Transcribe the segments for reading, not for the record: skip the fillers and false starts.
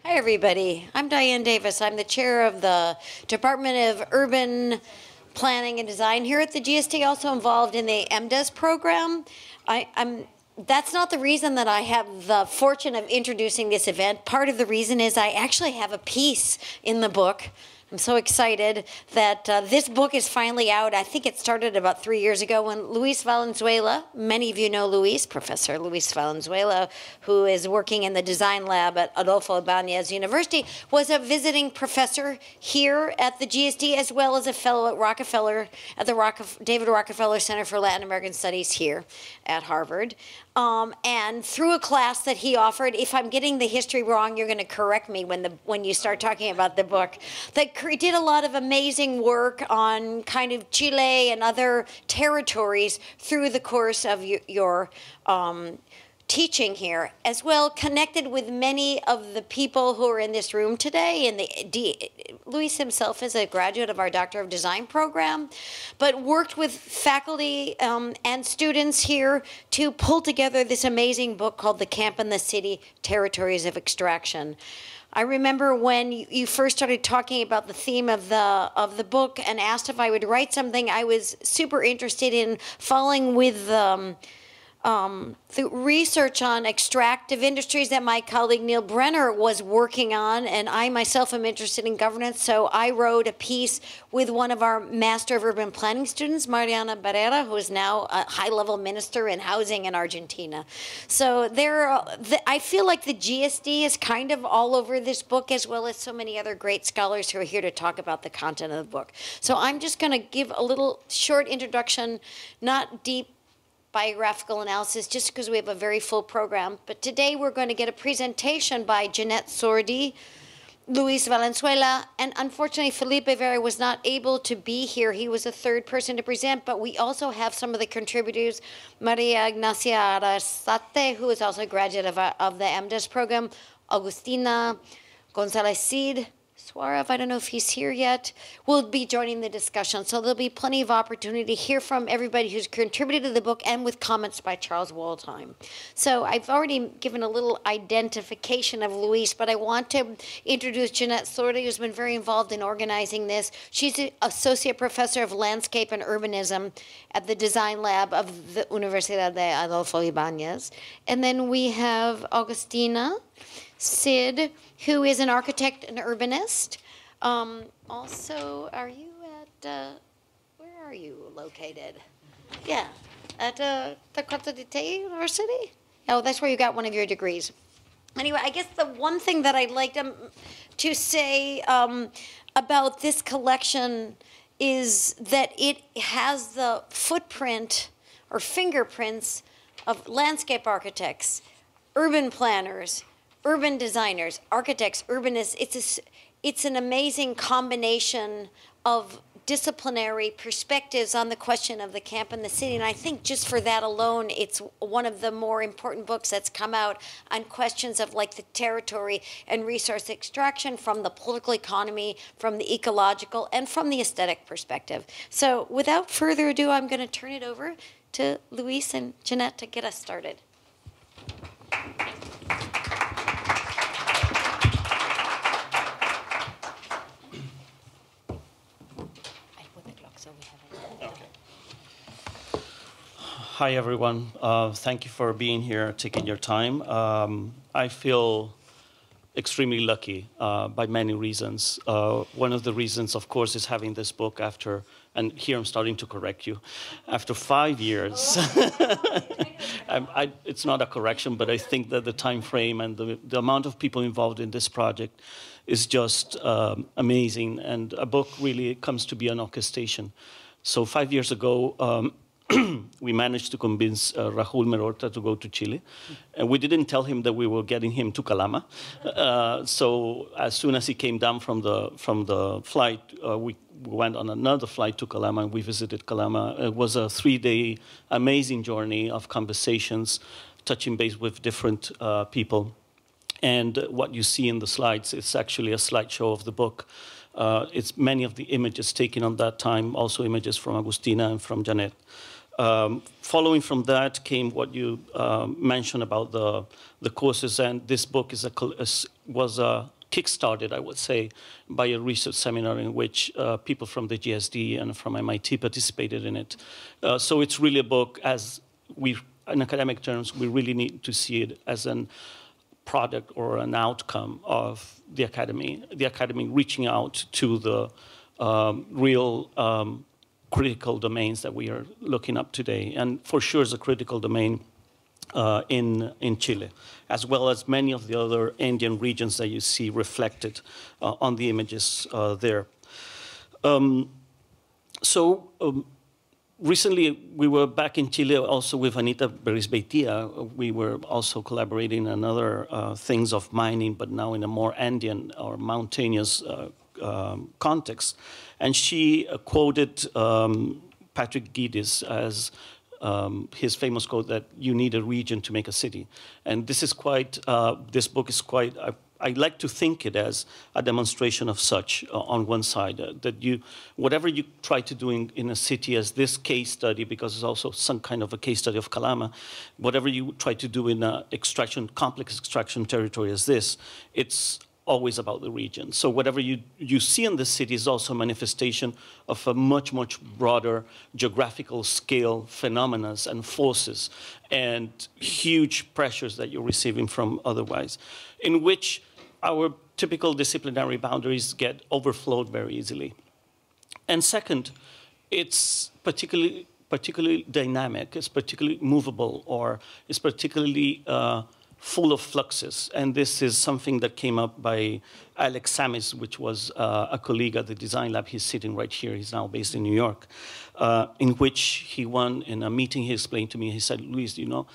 Hi, everybody. I'm Diane Davis. I'm the chair of the Department of Urban Planning and Design here at the GSD, also involved in the MDES program. That's not the reason that I have the fortune of introducing this event. Part of the reason is I actually have a piece in the book. I'm so excited that this book is finally out. I think it started about 3 years ago when Luis Valenzuela, many of you know Luis, Professor Luis Valenzuela, who is working in the design lab at Adolfo Ibáñez University, was a visiting professor here at the GSD, as well as a fellow at Rockefeller, at the David Rockefeller Center for Latin American Studies here at Harvard. And through a class that he offered, if I'm getting the history wrong, you're going to correct me when you start talking about the book, that did a lot of amazing work on kind of Chile and other territories through the course of your teaching here, as well connected with many of the people who are in this room today. And Luis himself is a graduate of our Doctor of Design program, but worked with faculty and students here to pull together this amazing book called The Camp and the City, Territories of Extraction. I remember when you first started talking about the theme of the book and asked if I would write something, I was super interested in following with the research on extractive industries that my colleague Neil Brenner was working on, and I myself am interested in governance, so I wrote a piece with one of our Master of Urban Planning students, Mariana Barrera, who is now a high-level minister in housing in Argentina. So I feel like the GSD is kind of all over this book, as well as so many other great scholars who are here to talk about the content of the book. So I'm just going to give a little short introduction, not deep biographical analysis, just because we have a very full program. But today we're going to get a presentation by Jeanette Sordi, Luis Valenzuela, and unfortunately Felipe Vera was not able to be here. He was the third person to present, but we also have some of the contributors, Maria Ignacia Arasate, who is also a graduate of the MDES program, Agustina Gonzalez Cid, Suarez, I don't know if he's here yet, will be joining the discussion. So there'll be plenty of opportunity to hear from everybody who's contributed to the book and with comments by Charles Waldheim. So I've already given a little identification of Luis, but I want to introduce Jeanette Sordi, who's been very involved in organizing this. She's an associate professor of landscape and urbanism at the design lab of the Universidad de Adolfo Ibáñez. And then we have Agustina Cid, who is an architect and urbanist. Also, are you at, where are you located? Yeah, at the Constituency University? Oh, that's where you got one of your degrees. Anyway, I guess the one thing that I'd like to say about this collection is that it has the footprint or fingerprints of landscape architects, urban planners, urban designers, architects, urbanists. It's an amazing combination of disciplinary perspectives on the question of the camp and the city. And I think just for that alone, it's one of the more important books that's come out on questions of like the territory and resource extraction from the political economy, from the ecological, and from the aesthetic perspective. So without further ado, I'm going to turn it over to Luis and Jeanette to get us started. Hi, everyone. Thank you for being here, taking your time. I feel extremely lucky by many reasons. One of the reasons, of course, is having this book after, and here I'm starting to correct you, after 5 years. It's not a correction, but I think that the time frame and the amount of people involved in this project is just amazing, and a book really comes to be an orchestration. So 5 years ago, we managed to convince Raúl Merorta to go to Chile. And we didn't tell him that we were getting him to Calama. So as soon as he came down from the flight, we went on another flight to Calama, and we visited Calama. It was a 3-day amazing journey of conversations, touching base with different people. And what you see in the slides is actually a slideshow of the book. It's many of the images taken on that time, also images from Agustina and from Jeanette. Following from that came what you mentioned about the courses, and this book is was kickstarted, I would say, by a research seminar in which people from the GSD and from MIT participated in it. So it's really a book, as we, in academic terms, we really need to see it as an product or an outcome of the academy reaching out to the real critical domains that we are looking up today. And for sure is a critical domain in Chile, as well as many of the other Andean regions that you see reflected on the images there. Recently, we were back in Chile also with Anita Berisbeitia. We were also collaborating on other things of mining, but now in a more Andean or mountainous context. And she quoted Patrick Guedes as his famous quote that you need a region to make a city. And this is quite, this book is quite, I like to think it as a demonstration of such on one side, that you, whatever you try to do in a city as this case study, because it's also some kind of a case study of Calama, whatever you try to do in a complex extraction territory as this, it's always about the region. So whatever you see in the city is also a manifestation of a much, much broader geographical scale phenomena and forces and huge pressures that you're receiving from otherwise, in which our typical disciplinary boundaries get overflowed very easily. And second, it's particularly dynamic, it's particularly movable, or it's particularly full of fluxes. And this is something that came up by Alex Samis, which was a colleague at the Design Lab. He's sitting right here. He's now based in New York, in which he won, in a meeting he explained to me, he said, Luis, you know,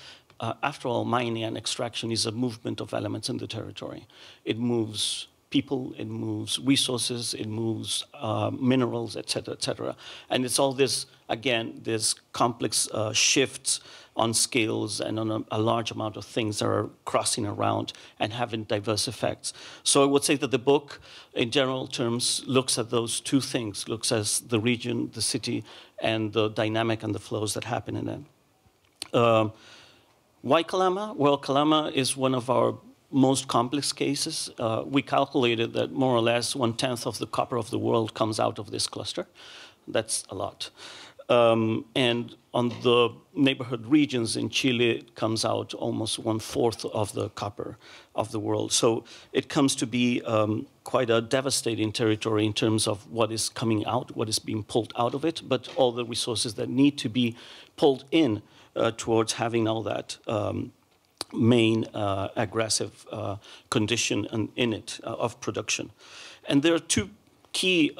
after all, mining and extraction is a movement of elements in the territory. It moves people, it moves resources, it moves minerals, et cetera, and it's all this, again, this complex shifts on scales and on a large amount of things that are crossing around and having diverse effects. So I would say that the book, in general terms, looks at those two things, looks at the region, the city, and the dynamic and the flows that happen in it. Why Calama? Well, Calama is one of our most complex cases. We calculated that more or less 1/10 of the copper of the world comes out of this cluster. That's a lot. And on the neighborhood regions in Chile, it comes out almost 1/4 of the copper of the world. So it comes to be quite a devastating territory in terms of what is coming out, what is being pulled out of it, but all the resources that need to be pulled in towards having all that main aggressive condition in it of production. And there are two key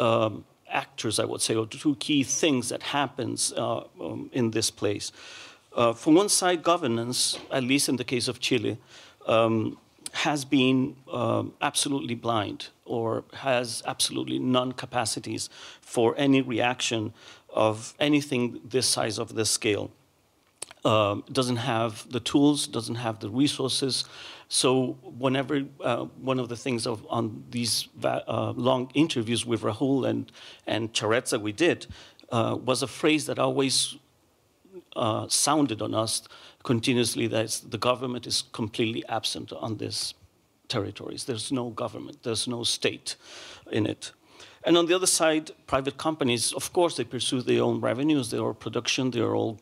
actors, I would say, or two key things that happens in this place. From one side, governance, at least in the case of Chile, has been absolutely blind or has absolutely non-capacities for any reaction of anything this size of this scale. Doesn't have the tools, doesn't have the resources. So whenever one of the things on these long interviews with Rahul and Charezza we did was a phrase that always sounded on us continuously, that the government is completely absent on these territories. There's no government, there's no state in it. And on the other side, private companies, of course, they pursue their own revenues, their own production, their own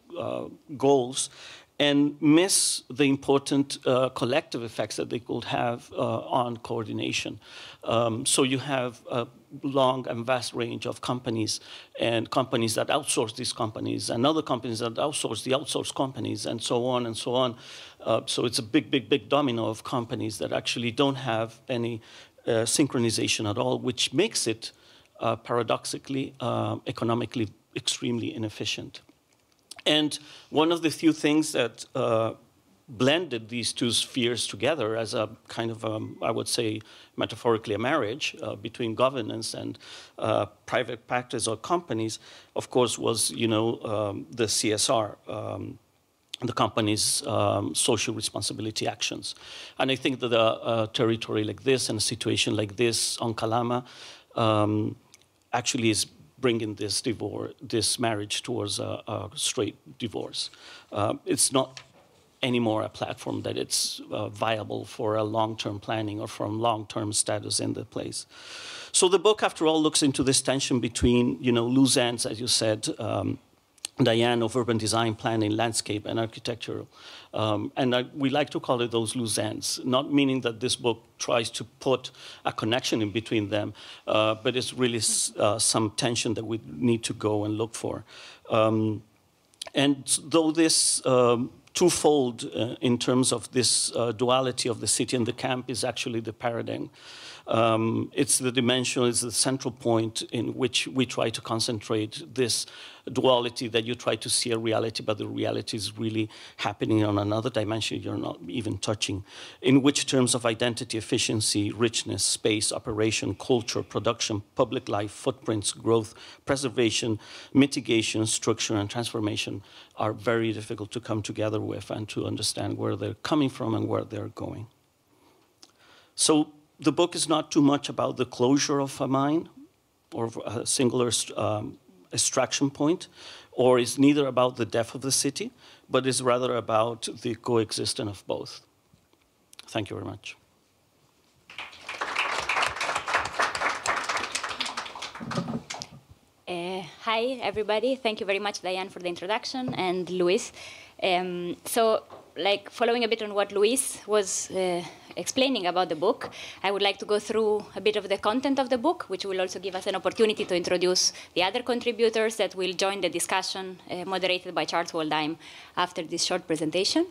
goals, and miss the important collective effects that they could have on coordination. So you have a long and vast range of companies, and companies that outsource these companies, and other companies that outsource the outsourced companies, and so on and so on. So it's a big, big, big domino of companies that actually don't have any synchronization at all, which makes it paradoxically, economically extremely inefficient. And one of the few things that blended these two spheres together as a kind of, I would say, metaphorically a marriage between governance and private practice or companies, of course, was, you know, the CSR, the company's social responsibility actions. And I think that a territory like this and a situation like this on Calama actually is bringing this divorce, this marriage towards a straight divorce. It's not anymore a platform that it's viable for a long-term planning or from long-term status in the place. So the book, after all, looks into this tension between, loose ends, as you said, Diane, of urban design, planning, landscape, and architecture. We like to call it those loose ends, not meaning that this book tries to put a connection in between them, but it's really some tension that we need to go and look for. And though this twofold in terms of this duality of the city and the camp is actually the paradigm, it's the dimension, it's the central point in which we try to concentrate this duality, that you try to see a reality, but the reality is really happening on another dimension you're not even touching, in which terms of identity, efficiency, richness, space, operation, culture, production, public life, footprints, growth, preservation, mitigation, structure, and transformation are very difficult to come together with and to understand where they're coming from and where they're going. So the book is not too much about the closure of a mine or a singular extraction point, or is neither about the death of the city, but is rather about the coexistence of both. Thank you very much. Hi, everybody. Thank you very much, Diane, for the introduction, and Luis. So, following a bit on what Luis was explaining about the book, I would like to go through a bit of the content of the book, which will also give us an opportunity to introduce the other contributors that will join the discussion moderated by Charles Waldheim after this short presentation.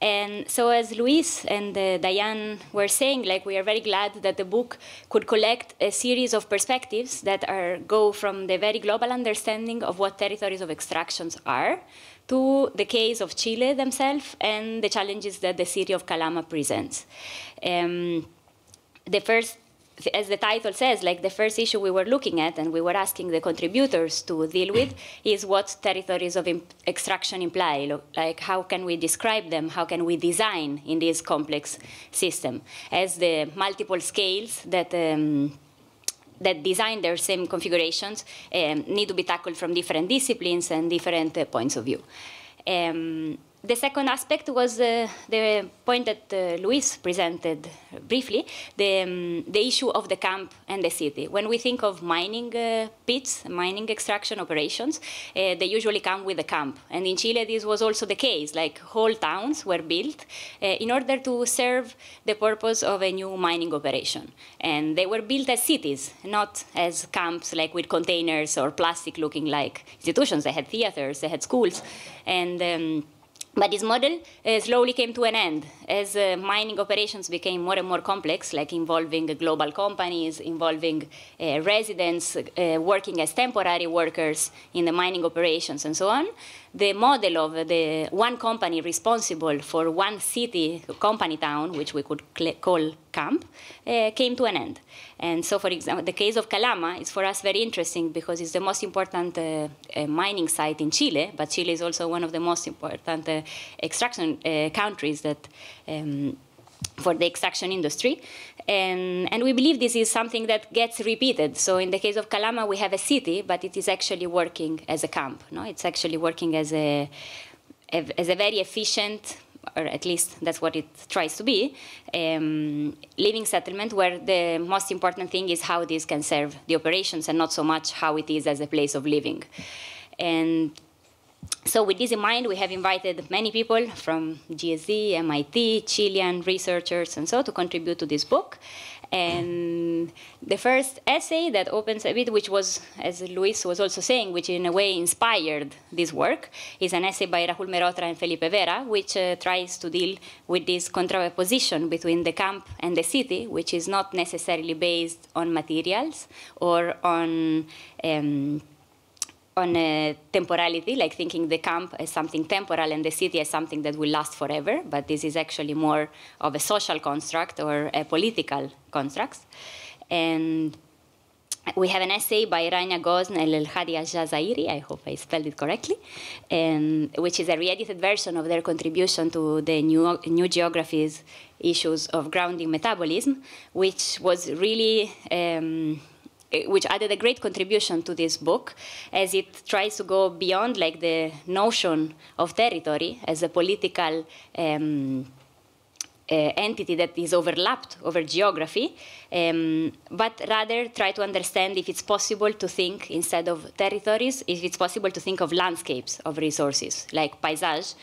And so as Luis and Diane were saying, we are very glad that the book could collect a series of perspectives that go from the very global understanding of what territories of extractions are to the case of Chile themselves and the challenges that the city of Calama presents. As the title says, the first issue we were looking at and we were asking the contributors to deal with is what territories of extraction imply. How can we describe them? How can we design in this complex system? As the multiple scales that design their same configurations need to be tackled from different disciplines and different points of view. The second aspect was the point that Luis presented briefly, the issue of the camp and the city. When we think of mining pits, mining extraction operations, they usually come with a camp. And in Chile, this was also the case. Whole towns were built in order to serve the purpose of a new mining operation. And they were built as cities, not as camps, with containers or plastic-looking institutions. They had theaters, they had schools. But this model slowly came to an end as mining operations became more and more complex, involving global companies, involving residents working as temporary workers in the mining operations and so on. The model of the one company responsible for one city, company town, which we could call camp, came to an end. And so, for example, the case of Calama is for us very interesting because it's the most important mining site in Chile, but Chile is also one of the most important extraction countries that for the extraction industry. And we believe this is something that gets repeated. So in the case of Calama, we have a city, but it is actually working as a camp. No? It's actually working as a very efficient, or at least that's what it tries to be, living settlement where the most important thing is how this can serve the operations and not so much how it is as a place of living. And so with this in mind, we have invited many people from GSD, MIT, Chilean researchers, and so to contribute to this book. And the first essay that opens a bit, which was, as Luis was also saying, which in a way inspired this work, is an essay by Rahul Mehrotra and Felipe Vera, which tries to deal with this contraposition between the camp and the city, which is not necessarily based on materials or on temporality, thinking the camp as something temporal and the city as something that will last forever, but this is actually more of a social construct or a political construct. And we have an essay by Rania Gosn El Hadi Al-Jazairi, I hope I spelled it correctly, which is a re-edited version of their contribution to the new geographies issues of grounding metabolism, which was really which added a great contribution to this book, as it tries to go beyond like the notion of territory as a political entity that is overlapped over geography, but rather try to understand if it's possible to think, instead of territories, if it's possible to think of landscapes of resources, like paysage,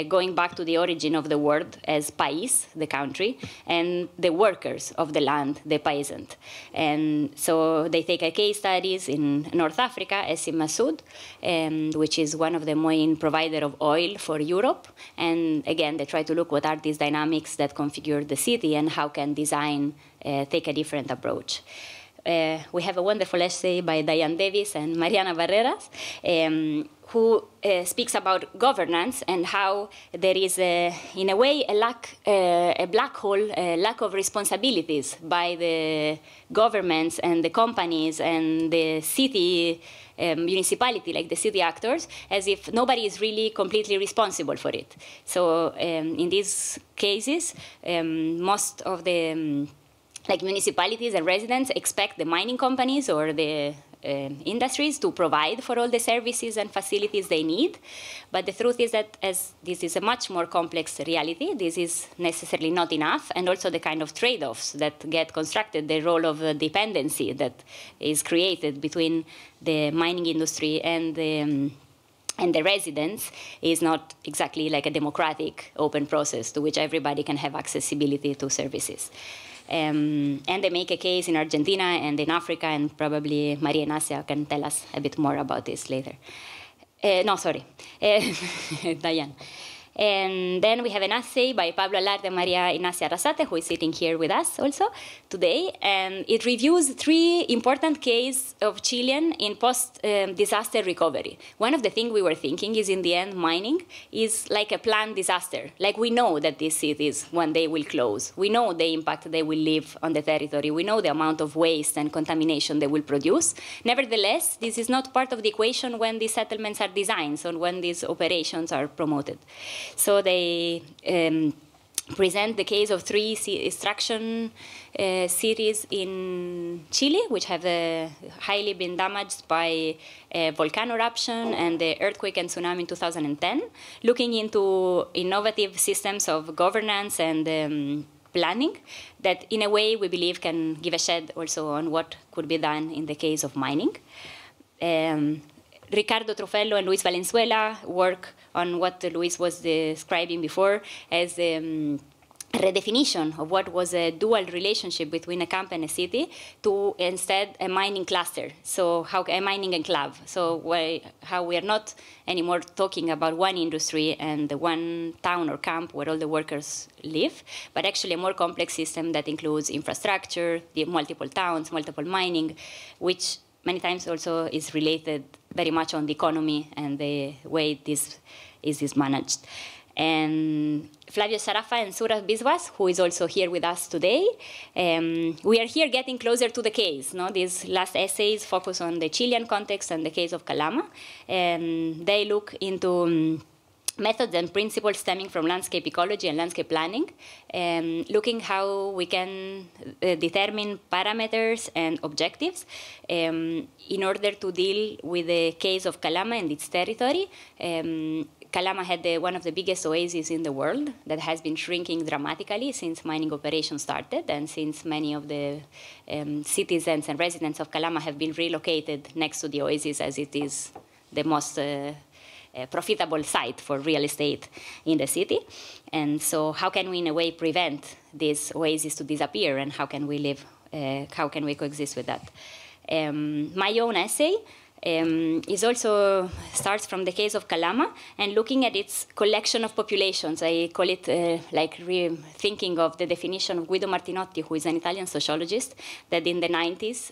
going back to the origin of the word as país, the country, and the workers of the land, the peasant. And so they take a case studies in North Africa, Essim Massoud, which is one of the main provider of oil for Europe. And again, they try to look what are these dynamics that configure the city and how can design take a different approach. We have a wonderful essay by Diane Davis and Mariana Barreras, who speaks about governance and how there is, in a way, a black hole, a lack of responsibilities by the governments and the companies and the city municipality, like the city actors, as if nobody is really completely responsible for it. So in these cases, most of the like municipalities and residents expect the mining companies or the industries to provide for all the services and facilities they need. But the truth is that as this is a much more complex reality, this is necessarily not enough, and also the kind of trade-offs that get constructed, the role of dependency that is created between the mining industry and the residents is not exactly like a democratic open process to which everybody can have accessibility to services. And they make a case in Argentina and in Africa, and probably Maria Inacia can tell us a bit more about this later. No, sorry, Diane. And then we have an essay by Pablo Alarte and Maria Inacia Arrasate, who is sitting here with us also today. And it reviews 3 important cases of Chilean in post-disaster recovery. One of the things we were thinking is, in the end, mining is like a planned disaster. Like, we know that these cities one day will close. We know the impact they will leave on the territory. We know the amount of waste and contamination they will produce. Nevertheless, this is not part of the equation when these settlements are designed or when these operations are promoted. So they present the case of 3 extraction cities in Chile, which have highly been damaged by a volcano eruption and the earthquake and tsunami in 2010, looking into innovative systems of governance and planning that, in a way, we believe can give a shed also on what could be done in the case of mining. Ricardo Trufello and Luis Valenzuela work on what Luis was describing before as a redefinition of what was a dual relationship between a camp and a city to instead a mining cluster, so how a mining enclave. So how we are not anymore talking about one industry and the one town or camp where all the workers live, but actually a more complex system that includes infrastructure, the multiple towns, multiple mining, which many times also is related very much on the economy and the way this is managed. And Flavio Sarafa and Suraj Biswas, who is also here with us today, we are here getting closer to the case. No? These last essays focus on the Chilean context and the case of Calama. And they look into methods and principles stemming from landscape ecology and landscape planning, looking how we can determine parameters and objectives in order to deal with the case of Calama and its territory. Calama had one of the biggest oases in the world that has been shrinking dramatically since mining operations started, and since many of the citizens and residents of Calama have been relocated next to the oasis, as it is the most profitable site for real estate in the city. And so how can we, in a way, prevent this oasis to disappear, and how can we live, how can we coexist with that? My own essay is also starts from the case of Calama and looking at its collection of populations. I call it like thinking of the definition of Guido Martinotti, who is an Italian sociologist that in the 90s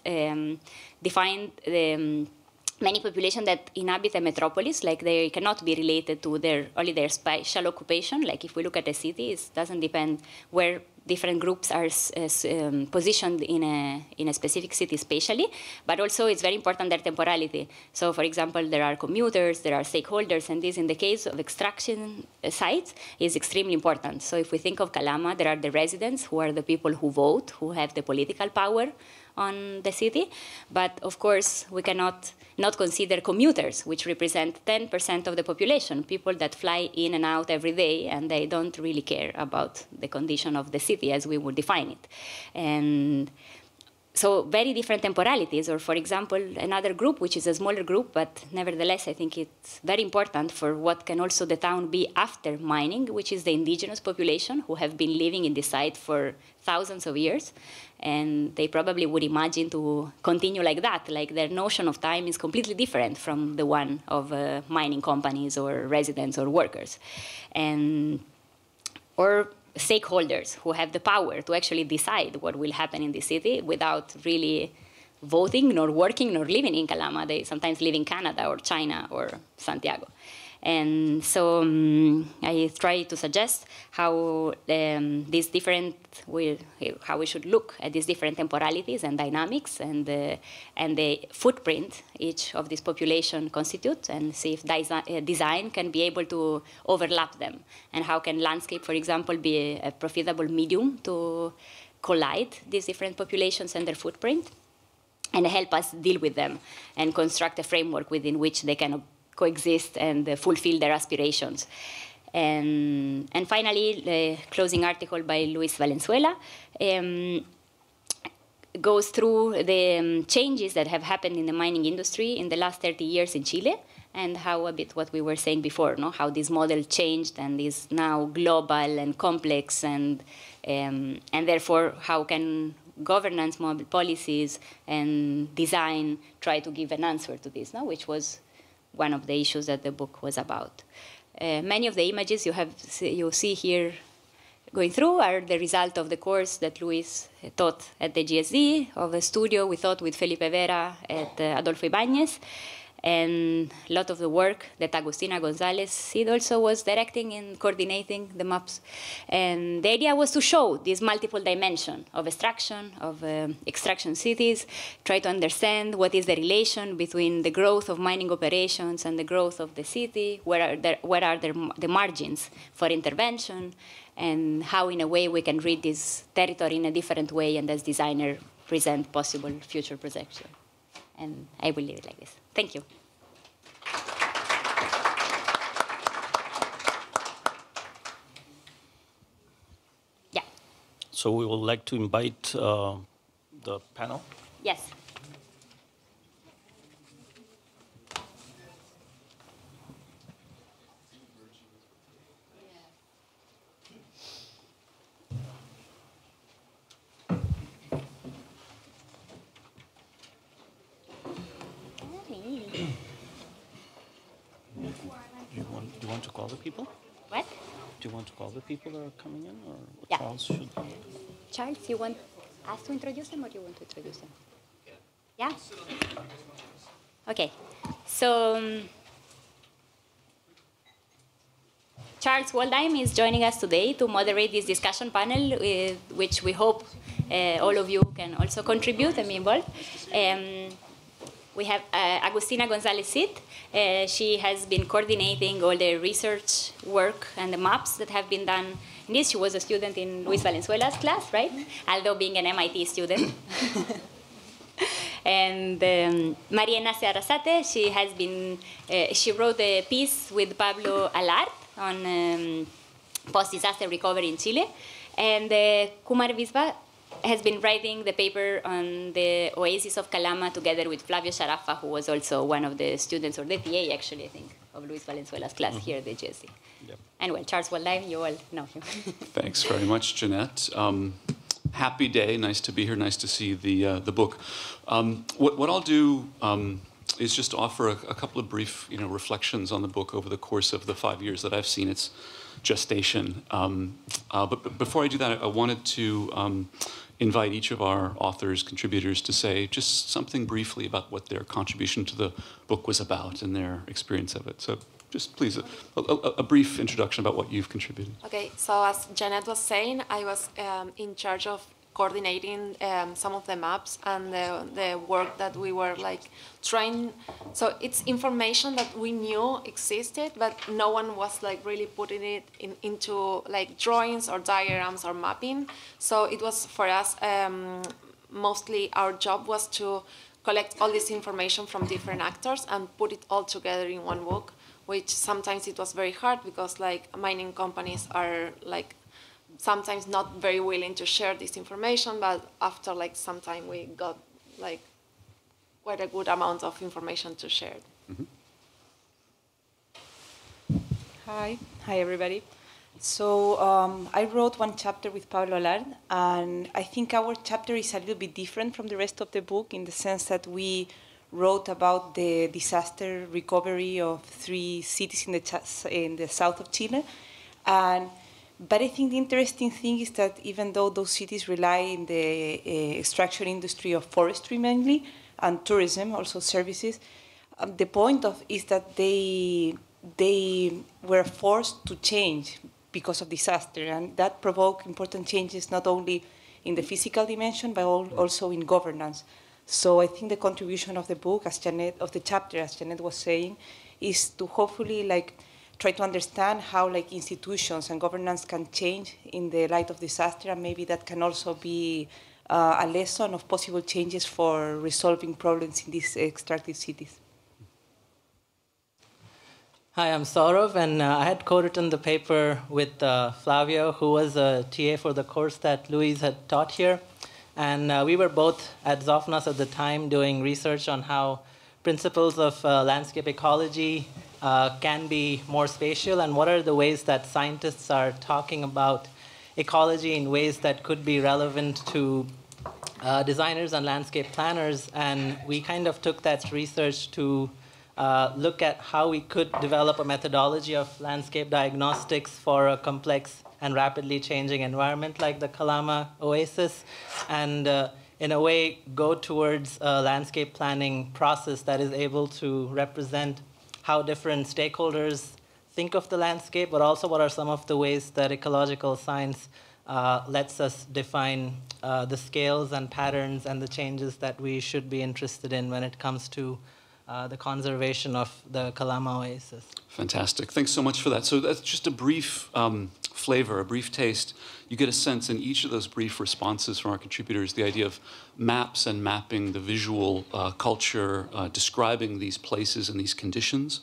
defined many populations that inhabit a metropolis, like they cannot be related to only their spatial occupation. Like if we look at a city, it doesn't depend where different groups are positioned in a specific city spatially, but also it's very important their temporality. So for example, there are commuters, there are stakeholders, and this in the case of extraction sites is extremely important. So if we think of Calama, there are the residents who are the people who vote, who have the political power on the city, but of course we cannot not consider commuters, which represent 10% of the population, people that fly in and out every day, and they don't really care about the condition of the city as we would define it. And so very different temporalities, or for example, another group, which is a smaller group, but nevertheless, I think it's very important for what can also the town be after mining, which is the indigenous population who have been living in the site for thousands of years. And they probably would imagine to continue like that, like their notion of time is completely different from the one of mining companies or residents or workers. And, or stakeholders who have the power to actually decide what will happen in the city without really voting, nor working, nor living in Calama. They sometimes live in Canada or China or Santiago. And so I try to suggest how these different, how we should look at these different temporalities and dynamics and the footprint each of this population constitutes, and see if design can be able to overlap them, and how can landscape, for example, be a profitable medium to collide these different populations and their footprint, and help us deal with them and construct a framework within which they can coexist and fulfill their aspirations. And finally, the closing article by Luis Valenzuela goes through the changes that have happened in the mining industry in the last 30 years in Chile, and how a bit what we were saying before, no? How this model changed and is now global and complex, and therefore how can governance, policies, and design try to give an answer to this, no? Which was one of the issues that the book was about. Many of the images you see here going through are the result of the course that Luis taught at the GSD, of a studio we taught with Felipe Vera at Adolfo Ibáñez, and a lot of the work that Agustina Gonzalez Cid also was directing and coordinating the maps. And the idea was to show this multiple dimension of extraction, of extraction cities, try to understand what is the relation between the growth of mining operations and the growth of the city, where are the margins for intervention, and how in a way we can read this territory in a different way, and as designer present possible future projection. And I will leave it like this. Thank you. Yeah. So we would like to invite the panel. Yes. Do you want to call the people? What? Do you want to call the people that are coming in, or Yeah. Charles should? Charles, you want us to introduce them, or you want to introduce them? Yeah? Okay. So Charles Waldheim is joining us today to moderate this discussion panel, which we hope all of you can also contribute and be involved. We have Agustina Gonzalez Cid. She has been coordinating all the research work and the maps that have been done in this. She was a student in Luis Valenzuela's class, right? Although being an MIT student. And María Ignacia Arrasate, she has been, she wrote a piece with Pablo Alart on post-disaster recovery in Chile. And Kumar Visva has been writing the paper on the oasis of Calama together with Flavio Sharafa, who was also one of the students, or the TA actually, I think, of Luis Valenzuela's class here at the GSD. Yep. And well, Charles Waldheim, you all know him. Thanks very much, Jeanette. Happy day, nice to be here, nice to see the book. What I'll do is just offer a couple of brief reflections on the book over the course of the 5 years that I've seen its gestation. But before I do that, I wanted to invite each of our authors, contributors, to say just something briefly about what their contribution to the book was about and their experience of it. So just please, a brief introduction about what you've contributed. Okay, so as Janet was saying, I was in charge of coordinating some of the maps and the work that we were like trying. So it's information that we knew existed, but no one was like really putting it into like drawings or diagrams or mapping. So it was for us, mostly our job was to collect all this information from different actors and put it all together in one book, which sometimes it was very hard because like mining companies are like sometimes not very willing to share this information, but after like some time we got like quite a good amount of information to share. Mm-hmm. Hi everybody. So I wrote one chapter with Pablo Lard, and I think our chapter is a little bit different from the rest of the book in the sense that we wrote about the disaster recovery of 3 cities in the south of Chile. But I think the interesting thing is that even though those cities rely in the extraction industry of forestry mainly, and tourism, also services, the point is that they were forced to change because of disaster, and that provoked important changes not only in the physical dimension, but also in governance. So I think the contribution of the book, as Janet was saying, is to hopefully try to understand how institutions and governance can change in the light of disaster, and maybe that can also be a lesson of possible changes for resolving problems in these extractive cities. Hi, I'm Saurav, and I had co-written the paper with Flavio, who was a TA for the course that Luis had taught here. And we were both at Zofnas at the time doing research on how principles of landscape ecology can be more spatial, and what are the ways that scientists are talking about ecology in ways that could be relevant to designers and landscape planners. And we kind of took that research to look at how we could develop a methodology of landscape diagnostics for a complex and rapidly changing environment like the Calama Oasis, and in a way go towards a landscape planning process that is able to represent how different stakeholders think of the landscape, but also what are some of the ways that ecological science lets us define the scales and patterns and the changes that we should be interested in when it comes to the conservation of the Calama Oasis. Fantastic. Thanks so much for that. So that's just a brief flavor, a brief taste. You get a sense in each of those brief responses from our contributors, the idea of maps and mapping the visual culture, describing these places and these conditions,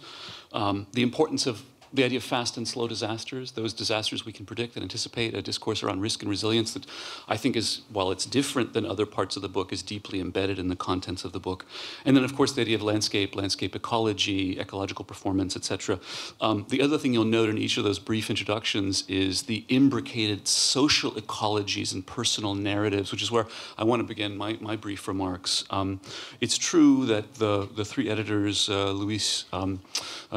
the importance of the idea of fast and slow disasters, those disasters we can predict and anticipate, a discourse around risk and resilience that I think is, while it's different than other parts of the book, is deeply embedded in the contents of the book. And then, of course, the idea of landscape ecology, ecological performance, etc. The other thing you'll note in each of those brief introductions is the imbricated social ecologies and personal narratives, which is where I want to begin my brief remarks. It's true that the 3 editors, Luis,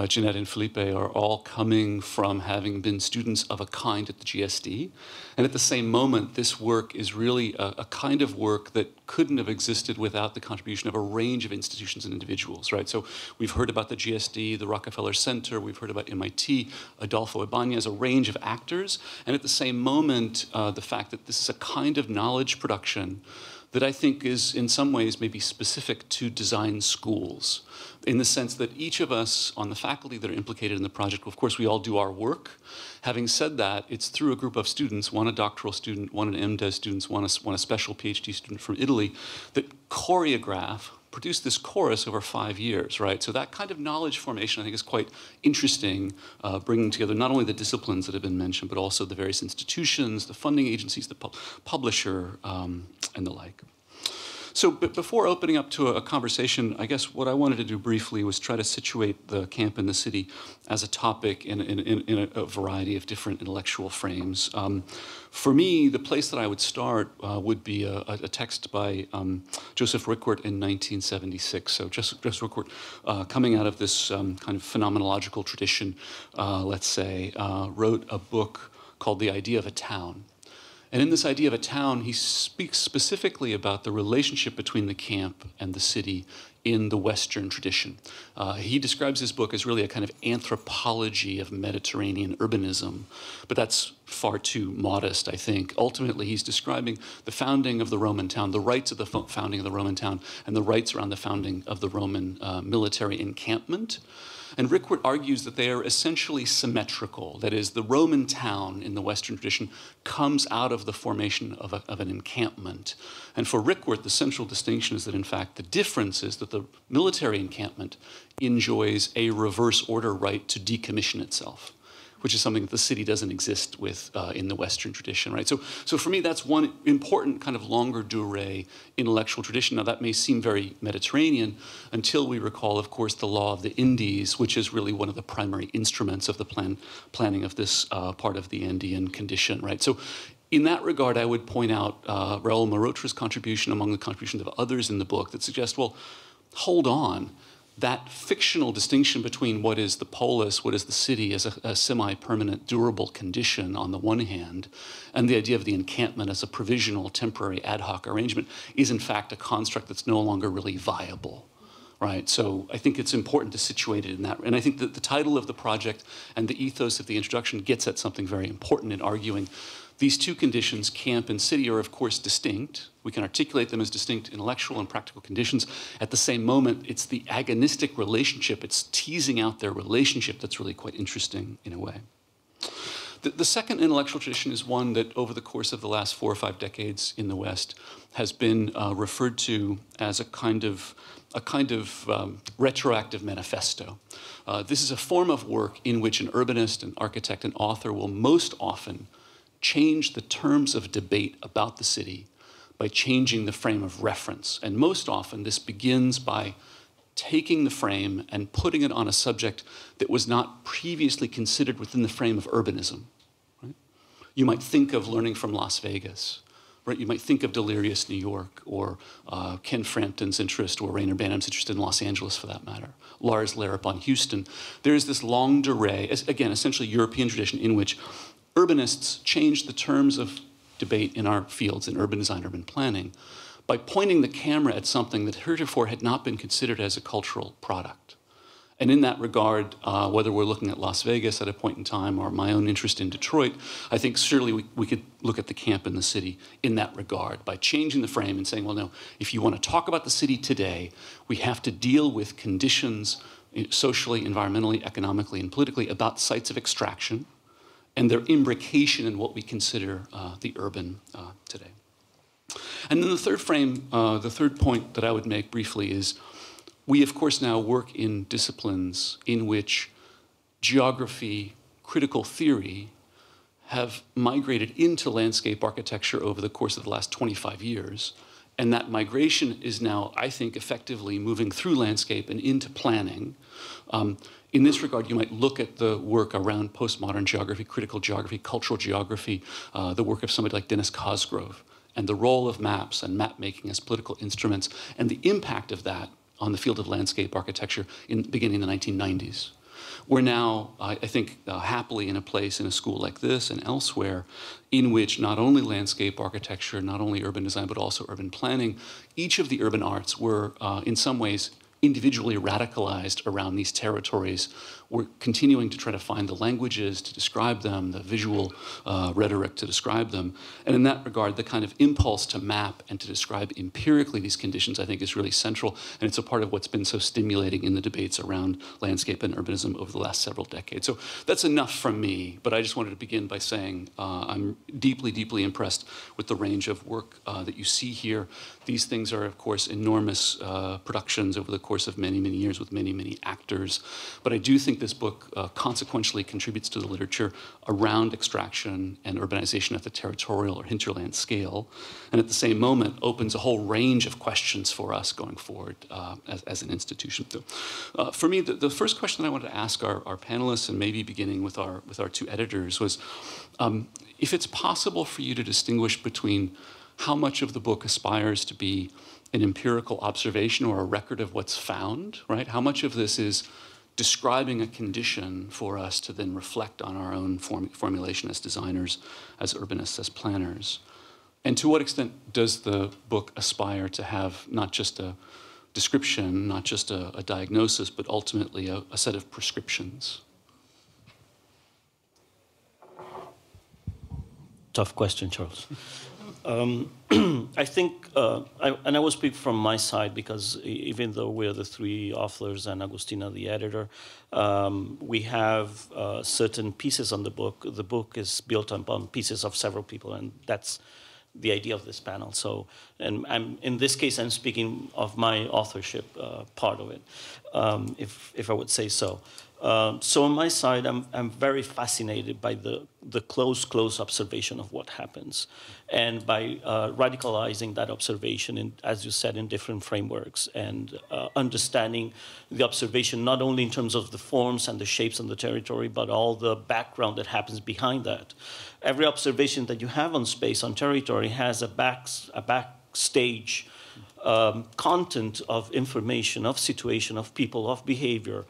Jeanette, and Felipe, are all coming from having been students of a kind at the GSD. And at the same moment, this work is really a kind of work that couldn't have existed without the contribution of a range of institutions and individuals, right? So we've heard about the GSD, the Rockefeller Center, we've heard about MIT, Adolfo Ibanez, a range of actors. And at the same moment, the fact that this is a kind of knowledge production that I think is in some ways maybe specific to design schools, in the sense that each of us on the faculty that are implicated in the project, of course, we all do our work. Having said that, it's through a group of students, one a doctoral student, one an MDes student, one a special PhD student from Italy, that produce this chorus over 5 years, right? So that kind of knowledge formation, I think, is quite interesting, bringing together not only the disciplines that have been mentioned, but also the various institutions, the funding agencies, the publisher, and the like. So before opening up to a conversation, I guess what I wanted to do briefly was try to situate the camp in the city as a topic in a variety of different intellectual frames. For me, the place that I would start would be a text by Joseph Rickwert in 1976. So Joseph Rickwert, coming out of this kind of phenomenological tradition, let's say, wrote a book called The Idea of a Town. And in this idea of a town, he speaks specifically about the relationship between the camp and the city in the Western tradition. He describes his book as really a kind of anthropology of Mediterranean urbanism, but that's far too modest, I think. Ultimately, he's describing the founding of the Roman town, the rights of the founding of the Roman town, and the rights around the founding of the Roman military encampment. And Rickwart argues that they are essentially symmetrical. That is, the Roman town in the Western tradition comes out of the formation of an encampment. And for Rickwart, the central distinction is that, in fact, the difference is that the military encampment enjoys a reverse order right to decommission itself, which is something that the city doesn't exist with in the Western tradition, right? So for me, that's one important kind of longer durée intellectual tradition. Now, that may seem very Mediterranean until we recall, of course, the law of the Indies, which is really one of the primary instruments of the planning of this part of the Andean condition, right? So in that regard, I would point out Raoul Marotra's contribution among the contributions of others in the book that suggest, well, hold on. That fictional distinction between what is the polis, what is the city as a semi-permanent, durable condition on the one hand, and the idea of the encampment as a provisional, temporary, ad hoc arrangement is in fact a construct that's no longer really viable, right? So I think it's important to situate it in that. And I think that the title of the project and the ethos of the introduction gets at something very important in arguing these two conditions, camp and city, are of course distinct. We can articulate them as distinct intellectual and practical conditions. At the same moment, it's the agonistic relationship, it's teasing out their relationship that's really quite interesting in a way. The second intellectual tradition is one that over the course of the last 4 or 5 decades in the West has been referred to as a kind of retroactive manifesto. This is a form of work in which an urbanist, an architect, an author will most often change the terms of debate about the city by changing the frame of reference. And most often, this begins by taking the frame and putting it on a subject that was not previously considered within the frame of urbanism. Right? You might think of learning from Las Vegas. Right? You might think of Delirious New York, or Ken Frampton's interest, or Rainer Banham's interest in Los Angeles, for that matter. Lars Larup on Houston. There is this longue durée, again, essentially European tradition, in which urbanists change the terms of debate in our fields, in urban design, urban planning, by pointing the camera at something that heretofore had not been considered as a cultural product. And in that regard, whether we're looking at Las Vegas at a point in time or my own interest in Detroit, I think surely we could look at the camp in the city in that regard by changing the frame and saying, well, no, if you want to talk about the city today, we have to deal with conditions socially, environmentally, economically, and politically about sites of extraction and their imbrication in what we consider the urban today. And then the third point that I would make briefly is, we of course now work in disciplines in which geography, critical theory, have migrated into landscape architecture over the course of the last 25 years. And that migration is now, I think, effectively moving through landscape and into planning. In this regard, you might look at the work around postmodern geography, critical geography, cultural geography, the work of somebody like Dennis Cosgrove, and the role of maps and map making as political instruments, and the impact of that on the field of landscape architecture beginning in the 1990s. We're now, I think, happily in a place in a school like this and elsewhere in which not only landscape architecture, not only urban design, but also urban planning, each of the urban arts were in some ways individually radicalized around these territories. We're continuing to try to find the languages to describe them, the visual rhetoric to describe them. And in that regard, the kind of impulse to map and to describe empirically these conditions, I think, is really central. And it's a part of what's been so stimulating in the debates around landscape and urbanism over the last several decades. So that's enough from me, but I just wanted to begin by saying I'm deeply, deeply impressed with the range of work that you see here. These things are, of course, enormous productions over the course of many, many years with many, many actors. But I do think this book consequentially contributes to the literature around extraction and urbanization at the territorial or hinterland scale, and at the same moment opens a whole range of questions for us going forward as an institution. So, for me, the first question I wanted to ask our panelists, and maybe beginning with our two editors, was if it's possible for you to distinguish between how much of the book aspires to be an empirical observation or a record of what's found, right? How much of this is describing a condition for us to then reflect on our own formulation as designers, as urbanists, as planners? And to what extent does the book aspire to have not just a description, not just a diagnosis, but ultimately a set of prescriptions? Tough question, Charles. I think, and I will speak from my side because even though we're the three authors and Agustina the editor, we have certain pieces on the book. The book is built upon pieces of several people, and that's the idea of this panel. So, and in this case, I'm speaking of my authorship part of it, if I would say so. So on my side, I'm very fascinated by the close observation of what happens, and by radicalizing that observation, in, as you said, in different frameworks, and understanding the observation not only in terms of the forms and the shapes and the territory, but all the background that happens behind that. Every observation that you have on space, on territory, has a backstage content of information, of situation, of people, of behavior.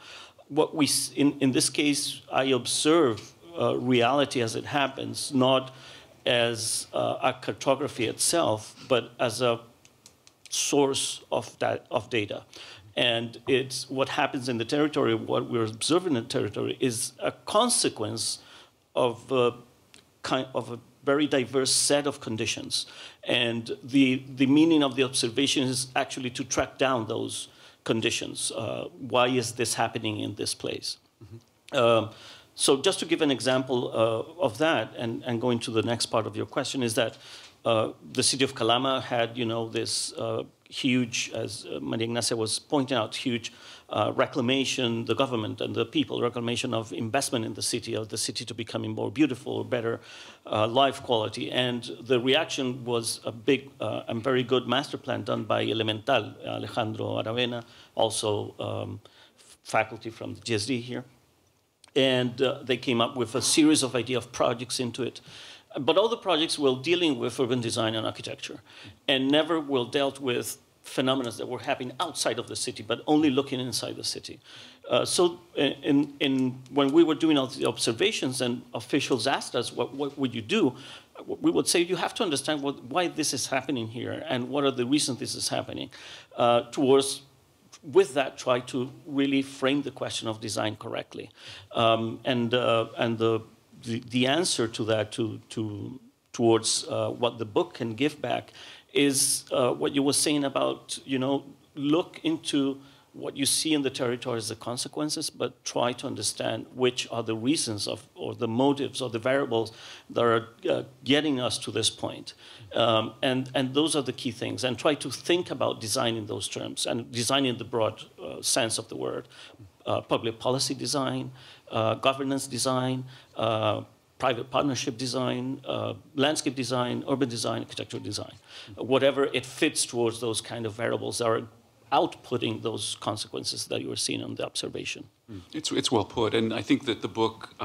What we, in this case, I observe reality as it happens, not as a cartography itself, but as a source of data. And it's what happens in the territory, what we're observing in the territory, is a consequence of a very diverse set of conditions. And the meaning of the observation is actually to track down those conditions. Why is this happening in this place? Mm-hmm. So just to give an example of that, and going to the next part of your question, is that the city of Calama had, this huge, as Maria Ignacia was pointing out, huge reclamation, the government and the people, reclamation of investment in the city, of the city to becoming more beautiful, better life quality. And the reaction was a big and very good master plan done by Elemental, Alejandro Aravena, also faculty from the GSD here. And they came up with a series of idea of projects into it. But all the projects were dealing with urban design and architecture, and never were dealt with phenomena that were happening outside of the city, but only looking inside the city. So when we were doing all the observations and officials asked us, what would you do? We would say, you have to understand why this is happening here and what are the reasons this is happening. With that, try to really frame the question of design correctly. And the answer to that, towards what the book can give back, is what you were saying about, look into what you see in the territory as the consequences, but try to understand which are the reasons or the motives or the variables that are getting us to this point. And those are the key things. And try to think about design in those terms, and design in the broad sense of the word. Public policy design, governance design, private partnership design, landscape design, urban design, architectural design. Whatever it fits towards those kind of variables that are outputting those consequences that you were seeing on the observation. It's well put, and I think that the book,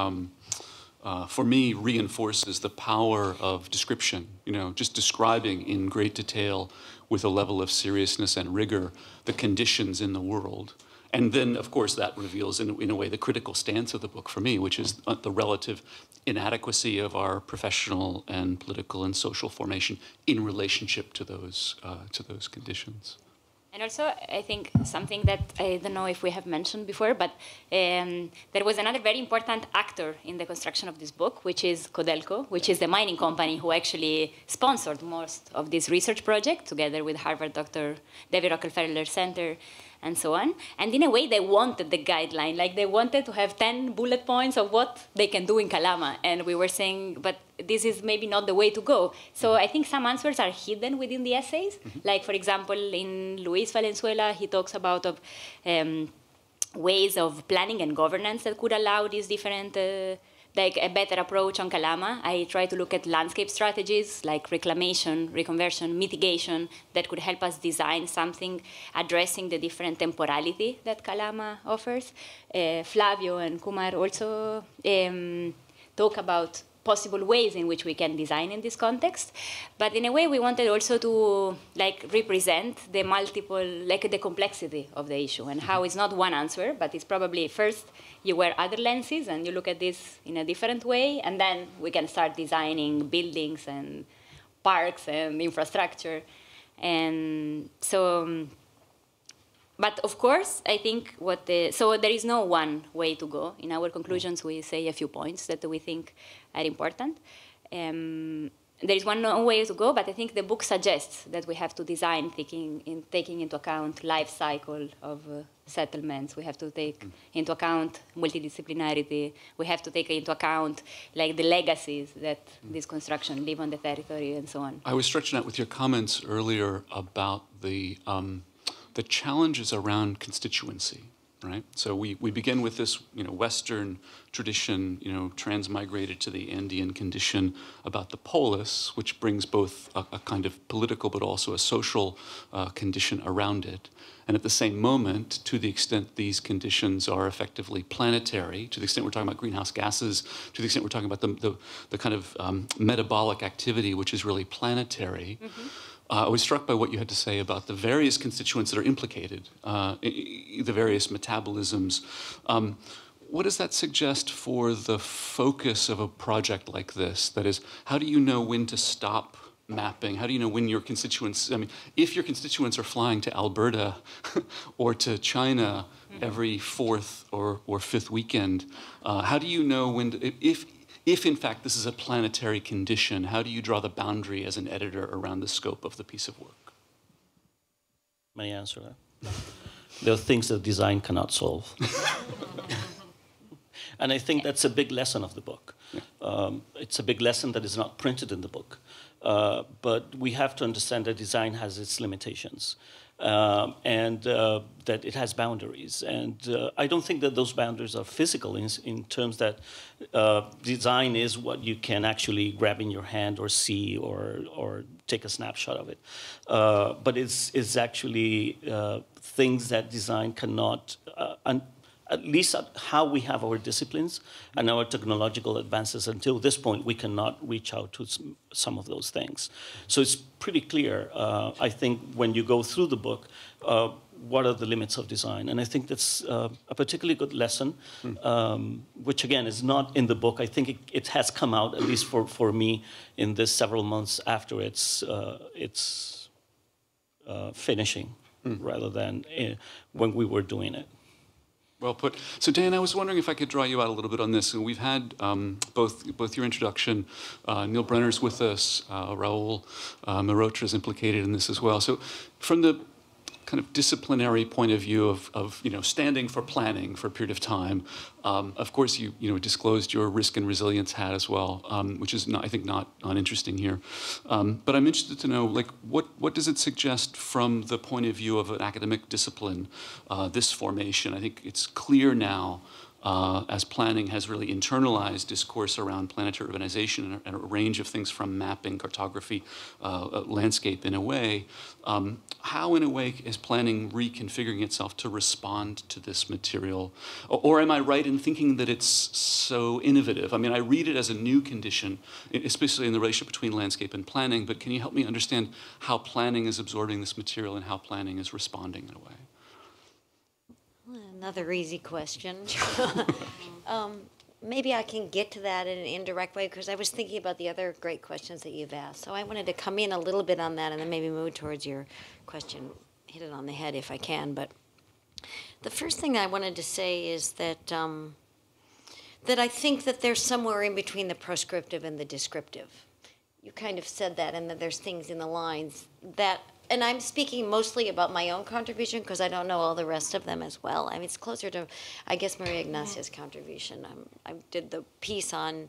for me, reinforces the power of description. Just describing in great detail, with a level of seriousness and rigor, the conditions in the world. And then, of course, that reveals, in a way, the critical stance of the book for me, which is the relative inadequacy of our professional and political and social formation in relationship to those conditions. And also, I think something that I don't know if we have mentioned before, but there was another very important actor in the construction of this book, which is Codelco, which is the mining company who actually sponsored most of this research project, together with Harvard Dr. David Rockefeller Center, and so on. And in a way, they wanted the guideline. Like, they wanted to have 10 bullet points of what they can do in Calama. And we were saying, but this is maybe not the way to go. So I think some answers are hidden within the essays. Mm-hmm. Like, for example, in Luis Valenzuela, he talks about ways of planning and governance that could allow these different like a better approach on Calama. I try to look at landscape strategies like reclamation, reconversion, mitigation that could help us design something addressing the different temporality that Calama offers. Flavio and Kumar also talk about possible ways in which we can design in this context. But in a way, we wanted also to represent the multiple, the complexity of the issue and how it's not one answer, but it's probably first you wear other lenses and you look at this in a different way, and then we can start designing buildings and parks and infrastructure. And so But of course, I think so there is no one way to go. In our conclusions, we say a few points that we think are important. There is one way to go, but I think the book suggests that we have to design taking into account life cycle of settlements. We have to take into account multidisciplinarity. We have to take into account like the legacies that this construction leave on the territory and so on. I was stretching out with your comments earlier about the challenges around constituency, right? So we begin with this, Western tradition, transmigrated to the Andean condition about the polis, which brings both a kind of political but also a social condition around it. And at the same moment, to the extent these conditions are effectively planetary, to the extent we're talking about greenhouse gases, to the extent we're talking about the kind of metabolic activity, which is really planetary, I was struck by what you had to say about the various constituents that are implicated, the various metabolisms. What does that suggest for the focus of a project like this? That is, how do you know when to stop mapping? How do you know when your constituents, if your constituents are flying to Alberta or to China every fourth or fifth weekend, how do you know when, if in fact this is a planetary condition, how do you draw the boundary as an editor around the scope of the piece of work? May I answer that? There are things that design cannot solve. And I think that's a big lesson of the book. It's a big lesson that is not printed in the book. But we have to understand that design has its limitations. And that it has boundaries. And I don't think that those boundaries are physical in terms that design is what you can actually grab in your hand or see or take a snapshot of it. But it's actually things that design cannot, at least how we have our disciplines and our technological advances until this point, we cannot reach out to some of those things. So it's pretty clear, I think, when you go through the book, what are the limits of design. And I think that's a particularly good lesson, which, again, is not in the book. I think it has come out, at least for me, in this several months after it's finishing, rather than when we were doing it. Well put. So Dan, I was wondering if I could draw you out a little bit on this. And we've had both your introduction, Neil Brenner's with us, Raul Mirotra is implicated in this as well. So from the kind of disciplinary point of view of standing for planning for a period of time, of course you disclosed your risk and resilience hat as well, which is I think not uninteresting here. But I'm interested to know, like, what does it suggest from the point of view of an academic discipline, this formation? I think it's clear now, as planning has really internalized discourse around planetary urbanization and a range of things from mapping, cartography, landscape in a way. How, in a way, is planning reconfiguring itself to respond to this material? Or am I right in thinking that it's so innovative? I mean, I read it as a new condition, especially in the relationship between landscape and planning, but can you help me understand how planning is absorbing this material and how planning is responding in a way? Another easy question. Maybe I can get to that in an indirect way, because I was thinking about the other great questions that you've asked. So I wanted to come in a little bit on that and then maybe move towards your question, hit it on the head if I can. But the first thing I wanted to say is that that I think that there's somewhere in between the proscriptive and the descriptive. You kind of said that, and that there's things in the lines that, and I'm speaking mostly about my own contribution because I don't know all the rest of them as well. I mean, it's closer to, I guess, Maria Ignacia's contribution. I did the piece on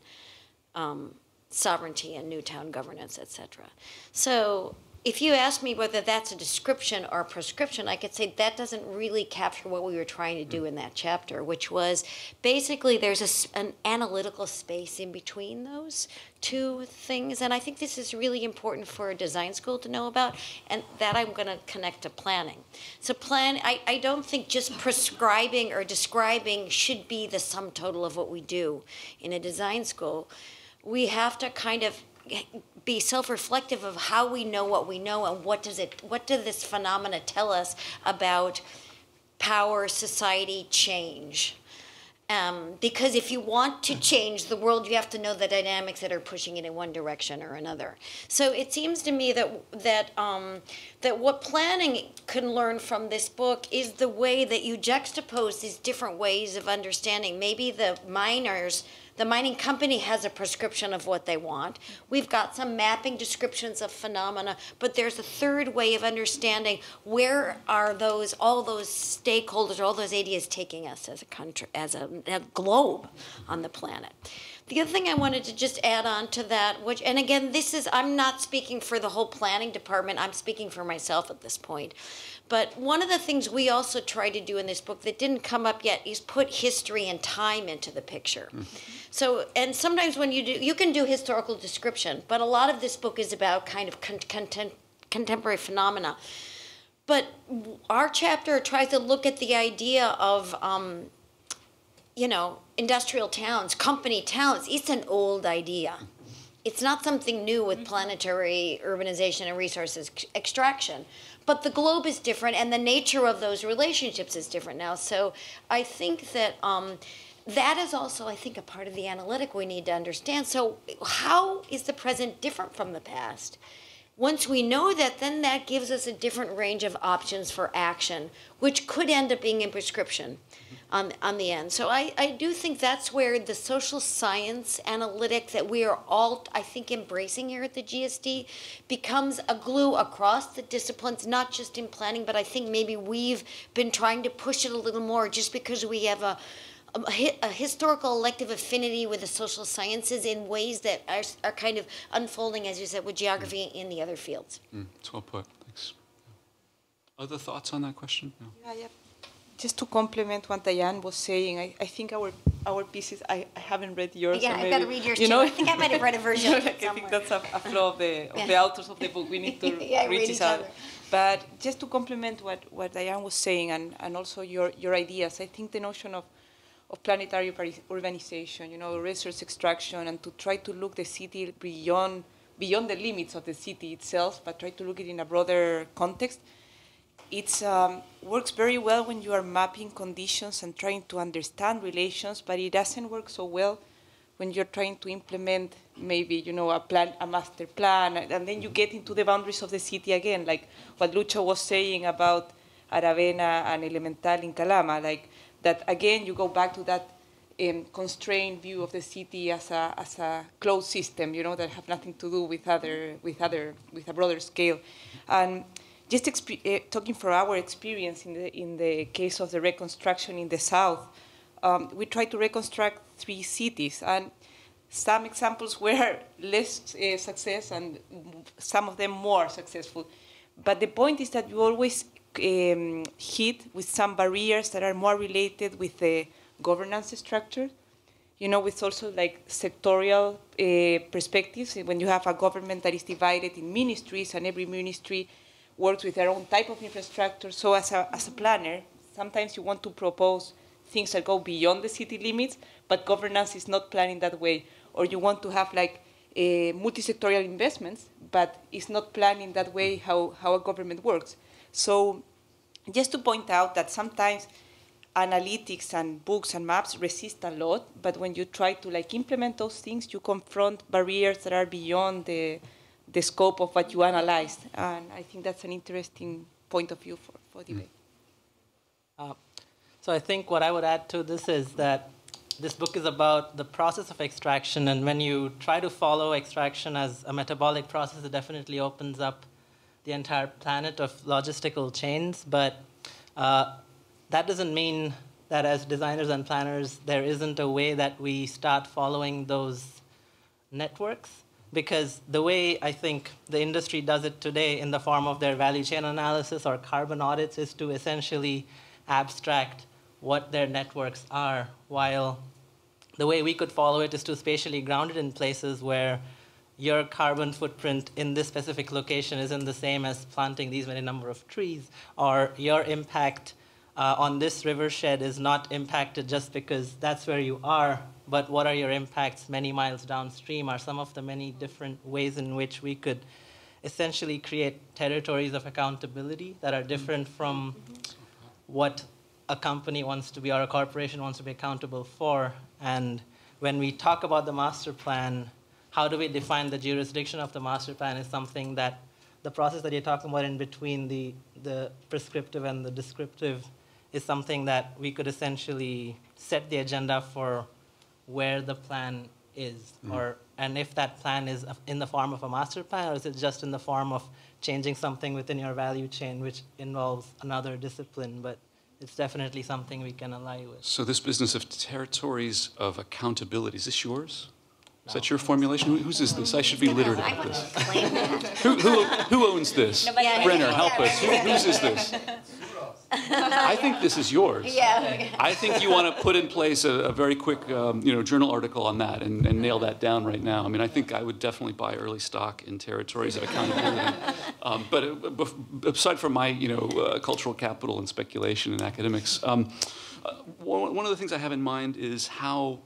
sovereignty and Newtown governance, etc. So if you ask me whether that's a description or a prescription, I could say that doesn't really capture what we were trying to do in that chapter, which was basically there's an analytical space in between those two things. And I think this is really important for a design school to know about, and that I'm going to connect to planning. So I don't think just prescribing or describing should be the sum total of what we do in a design school. We have to kind of be self-reflective of how we know what we know, and what does this phenomena tell us about power, society, change. Because if you want to change the world, you have to know the dynamics that are pushing it in one direction or another. So it seems to me that what planning can learn from this book is the way that you juxtapose these different ways of understanding. Maybe the mining company has a prescription of what they want. We've got some mapping descriptions of phenomena, but there's a third way of understanding where are all those stakeholders, all those ideas taking us as a country, as a globe on the planet. The other thing I wanted to just add on to that, and again, I'm not speaking for the whole planning department, I'm speaking for myself at this point. But one of the things we also try to do in this book that didn't come up yet is put history and time into the picture. So, and sometimes when you can do historical description, but a lot of this book is about kind of contemporary phenomena. But our chapter tries to look at the idea of, industrial towns, company towns. It's an old idea. It's not something new with planetary urbanization and resources extraction. But the globe is different, and the nature of those relationships is different now. So I think that that is also, I think, a part of the analytic we need to understand. So how is the present different from the past? Once we know that, then that gives us a different range of options for action, which could end up being in prescription on the end. So I do think that's where the social science analytic that we are all, I think, embracing here at the GSD becomes a glue across the disciplines, not just in planning, but I think maybe we've been trying to push it a little more just because we have a historical elective affinity with the social sciences in ways that are kind of unfolding, as you said, with geography in the other fields. That's well put. Thanks. Other thoughts on that question? No. Yeah. Just to complement what Diane was saying, I think our pieces, I haven't read yours. Yeah, so I've got to read yours too. I think I might have read a version of it I think that's a flaw of the authors of the book. We need to reach each other. But just to complement what Diane was saying and also your ideas, I think the notion of planetary urbanization, resource extraction, and to try to look the city beyond the limits of the city itself, but try to look it in a broader context. It works very well when you are mapping conditions and trying to understand relations, but it doesn't work so well when you're trying to implement maybe, a master plan, and then you get into the boundaries of the city again, like what Lucha was saying about Aravena and Elemental in Calama, like that again you go back to that constrained view of the city as a closed system, that have nothing to do with a broader scale. And just talking from our experience in the case of the reconstruction in the South, we tried to reconstruct 3 cities, and some examples were less success and some of them more successful. But the point is that you always hit with some barriers that are more related with the governance structure, with also like sectorial perspectives. When you have a government that is divided in ministries and every ministry works with their own type of infrastructure. So as a planner, sometimes you want to propose things that go beyond the city limits, but governance is not planning that way. Or you want to have like multi-sectorial investments, but it's not planning that way how a government works. So just to point out that sometimes analytics and books and maps resist a lot, but when you try to like implement those things, you confront barriers that are beyond the scope of what you analyzed. And I think that's an interesting point of view for debate. So I think what I would add to this is that this book is about the process of extraction, and when you try to follow extraction as a metabolic process, it definitely opens up the entire planet of logistical chains. But that doesn't mean that as designers and planners, there isn't a way that we start following those networks. Because the way I think the industry does it today in the form of their value chain analysis or carbon audits is to essentially abstract what their networks are, while the way we could follow it is to spatially ground it in places where your carbon footprint in this specific location isn't the same as planting these many number of trees, or your impact on this river shed is not impacted just because that's where you are, but what are your impacts many miles downstream are some of the many different ways in which we could essentially create territories of accountability that are different from what a company wants to be, or a corporation wants to be accountable for. And when we talk about the master plan, how do we define the jurisdiction of the master plan is something that the process that you're talking about in between the prescriptive and the descriptive is something that we could essentially set the agenda for where the plan is, and if that plan is in the form of a master plan, or is it just in the form of changing something within your value chain, which involves another discipline, but it's definitely something we can ally with. So this business of territories of accountability, is this yours? Is that your formulation? Whose is this? I should be literate about this. Who owns this? Brenner, help us. Whose is this? I think this is yours. Yeah. I think you want to put in place a very quick journal article on that and nail that down right now. I mean, I think I would definitely buy early stock in territories of accountability. But aside from my cultural capital and speculation in academics, one of the things I have in mind is how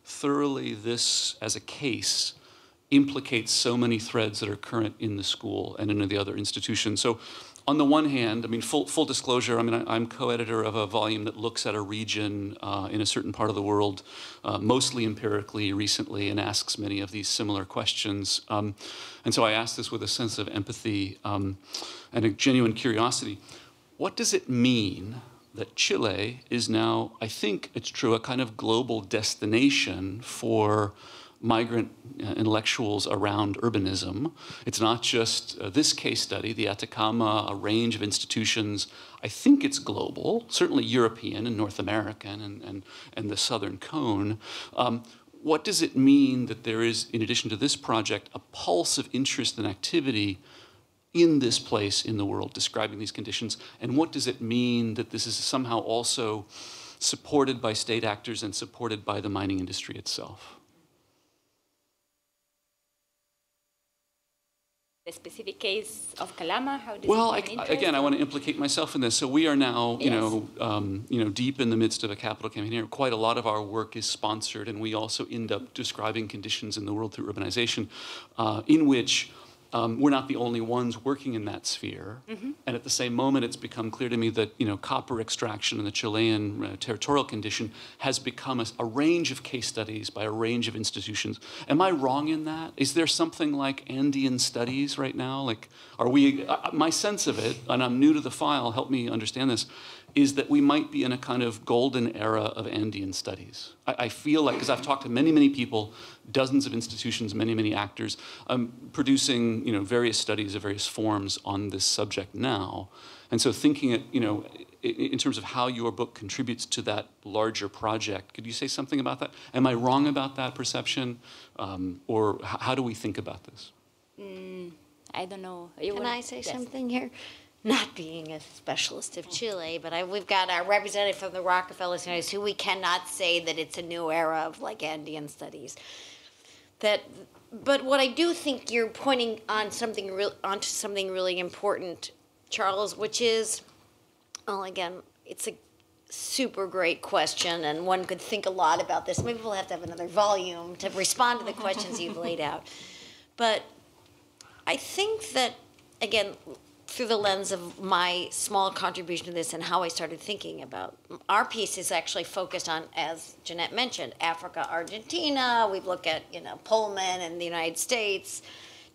thoroughly this, as a case, implicates so many threads that are current in the school and in the other institutions. So on the one hand, I mean, full disclosure, I mean, I'm co-editor of a volume that looks at a region in a certain part of the world, mostly empirically recently, and asks many of these similar questions. And so I ask this with a sense of empathy and a genuine curiosity. What does it mean that Chile is now, I think it's true, a kind of global destination for migrant intellectuals around urbanism? It's not just this case study, the Atacama, a range of institutions. I think it's global, certainly European and North American and the Southern Cone. What does it mean that there is, in addition to this project, a pulse of interest and activity in this place in the world describing these conditions? And what does it mean that this is somehow also supported by state actors and supported by the mining industry itself? The specific case of Calama, how does well, it again, I want to implicate myself in this. So we are now, deep in the midst of a capital campaign here. Quite a lot of our work is sponsored, and we also end up describing conditions in the world through urbanization, in which we're not the only ones working in that sphere. Mm-hmm. And at the same moment, it's become clear to me that copper extraction in the Chilean territorial condition has become a range of case studies by a range of institutions. Am I wrong in that? Is there something like Andean Studies right now? Like, are we? My sense of it, and I'm new to the file, help me understand this, is that we might be in a kind of golden era of Andean studies. I feel like, because I've talked to many, many people, dozens of institutions, many, many actors, producing various studies of various forms on this subject now. And so thinking it, in terms of how your book contributes to that larger project, could you say something about that? Am I wrong about that perception? Or how do we think about this? I don't know. Can I say something here? Not being a specialist of Chile, but we've got our representative from the Rockefeller Studies who we cannot say that it's a new era of like Andean studies. But what I do think you're pointing on onto something really important, Charles, which is, well, again, it's a super great question, and one could think a lot about this. Maybe we'll have to have another volume to respond to the questions you've laid out. But I think that, again, through the lens of my small contribution to this and how I started thinking about our piece is actually focused on, as Jeanette mentioned, Africa, Argentina. We've looked at, Pullman in the United States,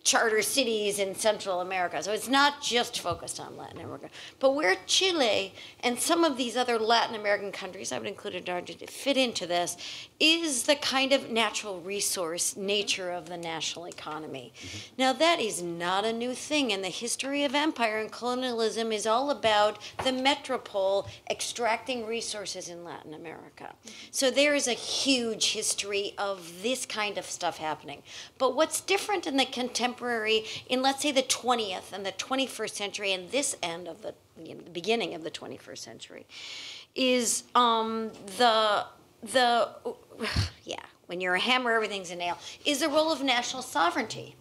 charter cities in Central America. So it's not just focused on Latin America. But where Chile and some of these other Latin American countries, I would include Argentina, fit into this, is the kind of natural resource nature of the national economy. Mm-hmm. Now, that is not a new thing. And the history of empire and colonialism is all about the metropole extracting resources in Latin America. So there is a huge history of this kind of stuff happening. But what's different in the contemporary, in let's say the 20th and the 21st century and this end of the beginning of the 21st century, is when you're a hammer, everything's a nail, is the role of national sovereignty.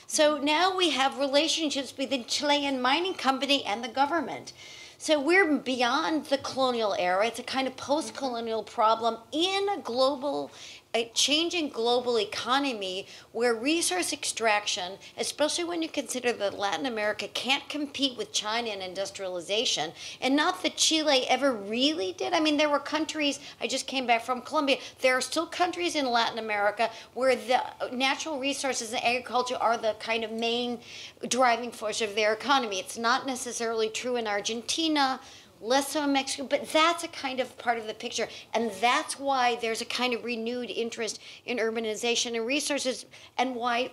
So now we have relationships between the Chilean mining company and the government. So we're beyond the colonial era. It's a kind of post-colonial problem in a global a changing global economy where resource extraction, especially when you consider that Latin America can't compete with China in industrialization, and not that Chile ever really did. I mean, there were countries, I just came back from Colombia, there are still countries in Latin America where the natural resources and agriculture are the kind of main driving force of their economy. It's not necessarily true in Argentina, less so in Mexico, but that's a kind of part of the picture. And that's why there's a kind of renewed interest in urbanization and resources, and why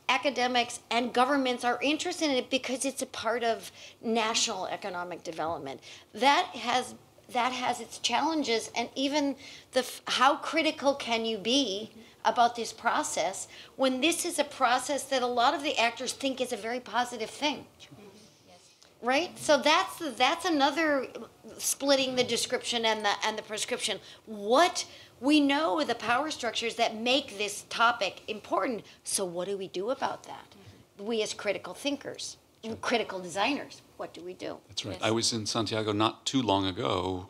academics and governments are interested in it, because it's a part of national economic development. That has its challenges, and even how critical can you be about this process when this is a process that a lot of the actors think is a very positive thing. Right, so that's another splitting the description and the prescription. What we know the power structures that make this topic important. So what do we do about that? We as critical thinkers, critical designers, what do we do? That's right. Yes. I was in Santiago not too long ago,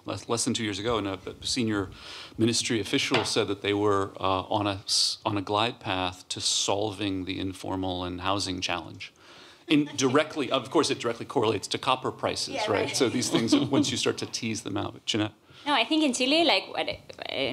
less than 2 years ago, and a senior ministry official said that they were on a glide path to solving the informal and housing challenge. Directly, of course, it directly correlates to copper prices, Yeah, right? right. So these things, once you start to tease them out. Jeanette? No, I think in Chile, like what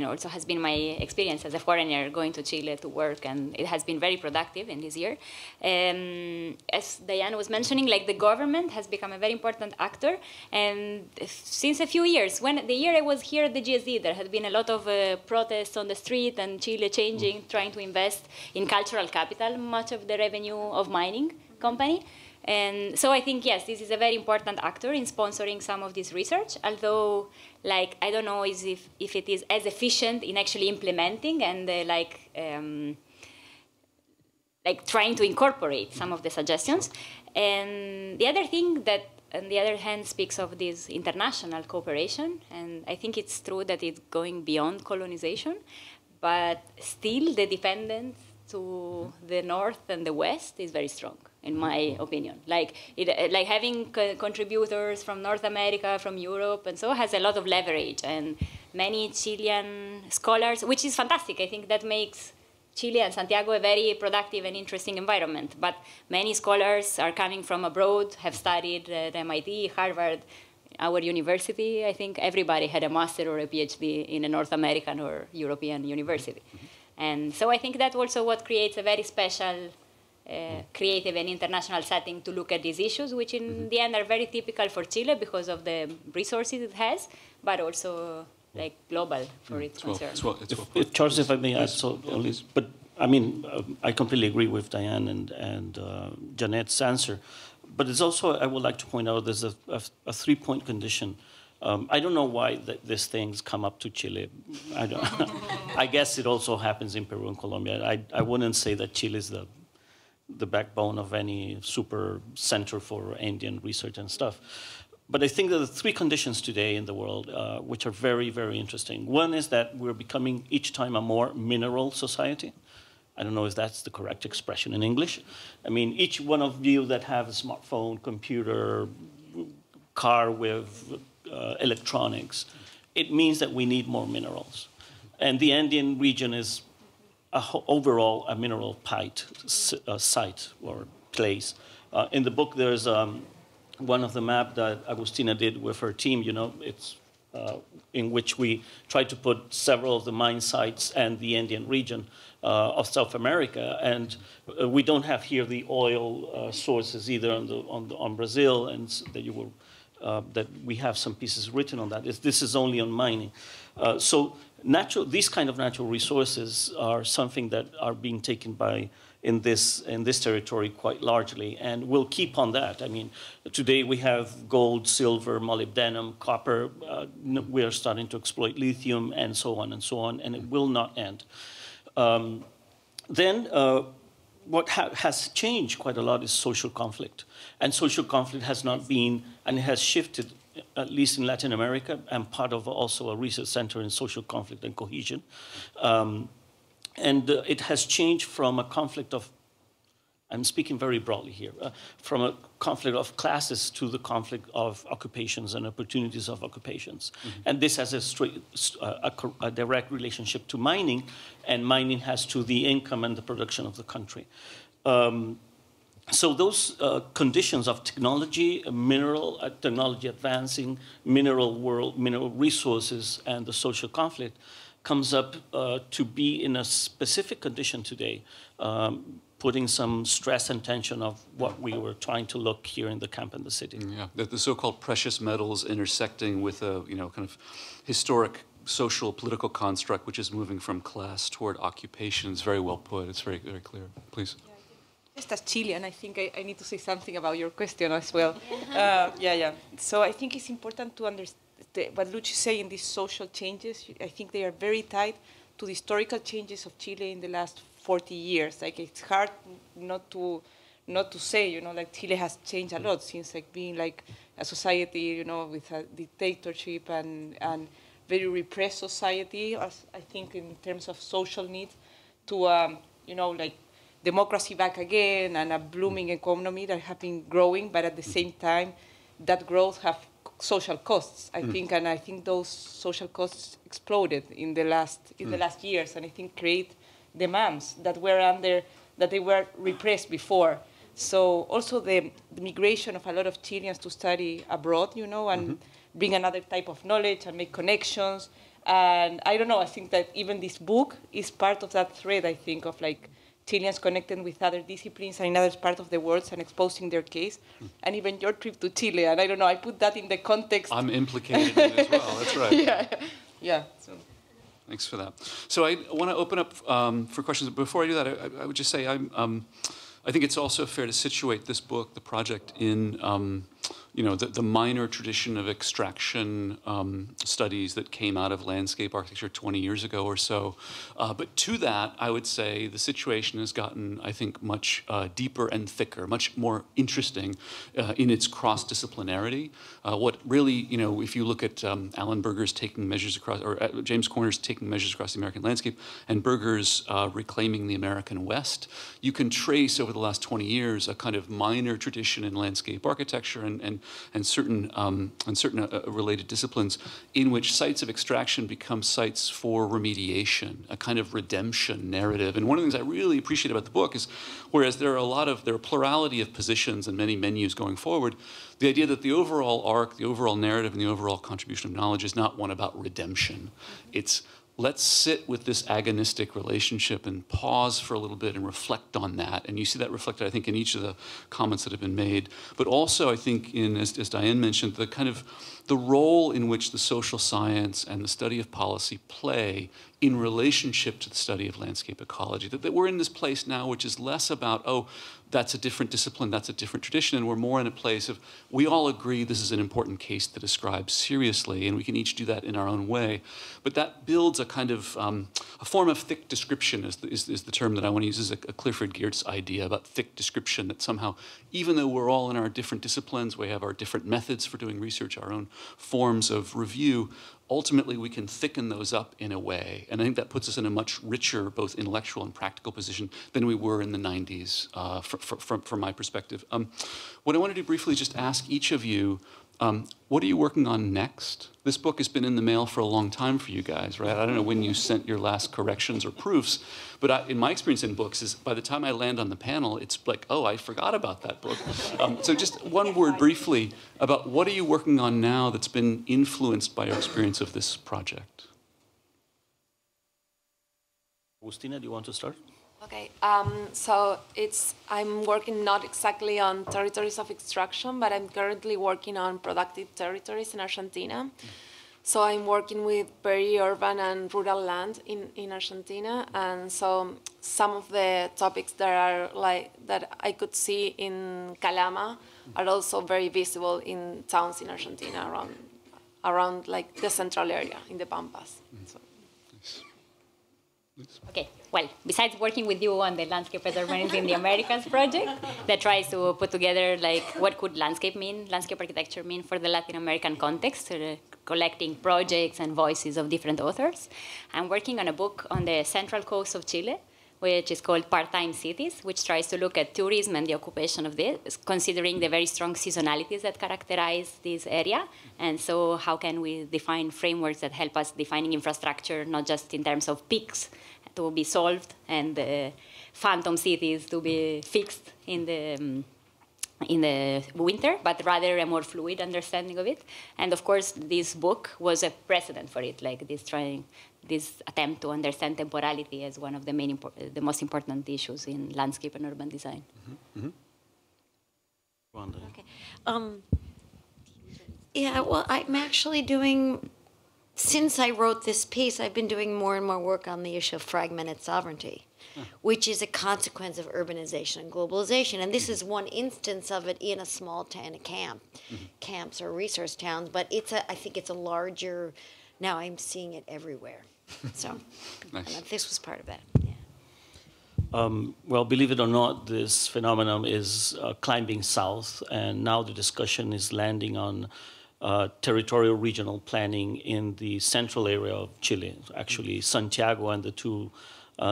also has been my experience as a foreigner going to Chile to work, and it has been very productive in this year. As Diane was mentioning, like the government has become a very important actor, and since a few years, when the year I was here at the GSD, there had been a lot of protests on the street, and Chile changing, trying to invest in cultural capital, much of the revenue of mining company. And so I think, yes, this is a very important actor in sponsoring some of this research, although, like, I don't know if it is as efficient in actually implementing and, trying to incorporate some of the suggestions. And the other thing that, on the other hand, speaks of this international cooperation, and I think it's true that it's going beyond colonization, but still the dependence to the north and the west is very strong, in my opinion. Like having contributors from North America, from Europe, and so has a lot of leverage. And many Chilean scholars, which is fantastic. I think that makes Chile and Santiago a very productive and interesting environment. But many scholars are coming from abroad, have studied at MIT, Harvard, our university. I think everybody had a master or a PhD in a North American or European university. And so I think that's also what creates a very special, creative and international setting to look at these issues, which in the end are very typical for Chile because of the resources it has, but also like global for its concern. Charles, if I may add, but I mean, I completely agree with Diane and Jeanette's answer, but it's also, I would like to point out, there's a 3-point condition. I don't know why these things come up to Chile. I guess it also happens in Peru and Colombia. I wouldn't say that Chile is the backbone of any super center for Andean research and stuff. But I think there are 3 conditions today in the world which are very, very interesting. One is that we're becoming each time a more mineral society. I don't know if that's the correct expression in English. I mean, each one of you that have a smartphone, computer, car with electronics, it means that we need more minerals. And the Andean region is overall a mineral site or place. In the book, there's one of the map that Agustina did with her team, you know, it's in which we tried to put several of the mine sites and the Andean region of South America. And we don't have here the oil sources either on Brazil, and that you will that we have some pieces written on that. This is only on mining. So these kind of natural resources are something that are being taken by in this territory quite largely, and we'll keep on that. I mean, today we have gold, silver, molybdenum, copper. We are starting to exploit lithium, and so on, and it will not end. What has changed quite a lot is social conflict. And social conflict has not been, and it has shifted, at least in Latin America. I'm part of also a research center in social conflict and cohesion. It has changed from a conflict of I'm speaking very broadly here, from a conflict of classes to the conflict of occupations and opportunities of occupations. And this has a direct relationship to mining, and mining has to the income and the production of the country. So those conditions of technology, technology advancing, mineral world, mineral resources, and the social conflict comes up to be in a specific condition today, putting some stress and tension of what we were trying to look here in the camp and the city. Yeah, the so-called precious metals intersecting with a kind of historic social political construct, which is moving from class toward occupation. Is very well put. It's very, very clear. Please. Just as Chilean, I think I need to say something about your question as well. So I think it's important to understand what Luchi is saying, these social changes. I think they are very tied to the historical changes of Chile in the last 40 years. Like, it's hard not to say, like, Chile has changed a lot since, like, being like a society, with a dictatorship and very repressed society, as I think in terms of social needs, to like democracy back again and a blooming economy that have been growing, but at the same time, that growth have social costs, I think, and I think those social costs exploded in the last years, and I think create demands that they were repressed before. So also the migration of a lot of Chileans to study abroad, and bring another type of knowledge and make connections. And I don't know, I think that even this book is part of that thread, I think, of like Chileans connecting with other disciplines and in other parts of the world and exposing their case. And even your trip to Chile, and I don't know, I put that in the context. I'm implicated in it as well, that's right. Yeah. So. Thanks for that. So I want to open up for questions. Before I do that, I would just say I think it's also fair to situate this book, the project, in the minor tradition of extraction studies that came out of landscape architecture 20 years ago or so. But to that, I would say the situation has gotten, I think, much deeper and thicker, much more interesting in its cross-disciplinarity. What really, if you look at Alan Berger's taking measures across, or James Corner's taking measures across the American landscape, and Berger's reclaiming the American West, you can trace over the last 20 years a kind of minor tradition in landscape architecture and certain related disciplines in which sites of extraction become sites for remediation, a kind of redemption narrative. And one of the things I really appreciate about the book is, whereas there are a plurality of positions and many menus going forward, the idea that the overall arc, the overall narrative, and the overall contribution of knowledge is not one about redemption. It's let's sit with this agonistic relationship and pause for a little bit and reflect on that. And you see that reflected, I think, in each of the comments that have been made. But also, I think, as Diane mentioned, the role in which the social science and the study of policy play in relationship to the study of landscape ecology. That we're in this place now which is less about, oh, that's a different discipline, that's a different tradition, and we're more in a place of, we all agree this is an important case to describe seriously, and we can each do that in our own way. But that builds a kind of, a form of thick description is the term that I want to use, is a Clifford Geertz idea about thick description, that somehow, even though we're all in our different disciplines, we have our different methods for doing research, our own forms of review, ultimately we can thicken those up in a way. And I think that puts us in a much richer, both intellectual and practical position than we were in the 90s, from my perspective. What I want to do briefly is just ask each of you, what are you working on next? This book has been in the mail for a long time for you guys, right? I don't know when you sent your last corrections or proofs, but in my experience in books is by the time I land on the panel, it's like, oh, I forgot about that book. So just one word briefly about what are you working on now that's been influenced by your experience of this project? Agustina, do you want to start? Okay, so I'm working not exactly on territories of extraction, but I'm currently working on productive territories in Argentina. So I'm working with peri-urban and rural land in Argentina, and so some of the topics that I could see in Calama are also very visible in towns in Argentina around like the central area in the Pampas. So. Okay, well, besides working with you on the Landscape as Urbanism in the Americas project that tries to put together like what could landscape architecture mean for the Latin American context, collecting projects and voices of different authors, I'm working on a book on the central coast of Chile which is called Part-Time Cities, which tries to look at tourism and the occupation of this, considering the very strong seasonalities that characterize this area. And so how can we define frameworks that help us defining infrastructure, not just in terms of peaks to be solved and phantom cities to be fixed in the winter, but rather a more fluid understanding of it. And of course, this book was a precedent for it, like this attempt to understand temporality as one of the the most important issues in landscape and urban design. Mm-hmm. Mm-hmm. Okay. Yeah, well, I'm actually doing, since I wrote this piece, I've been doing more and more work on the issue of fragmented sovereignty, which is a consequence of urbanization and globalization. And this is one instance of it in a small town, a camp. Camps are resource towns, but I think it's a larger, now I'm seeing it everywhere. So Nice. this was part of that. Yeah. Well, believe it or not, this phenomenon is climbing south, and now the discussion is landing on territorial regional planning in the central area of Chile, actually Santiago and the two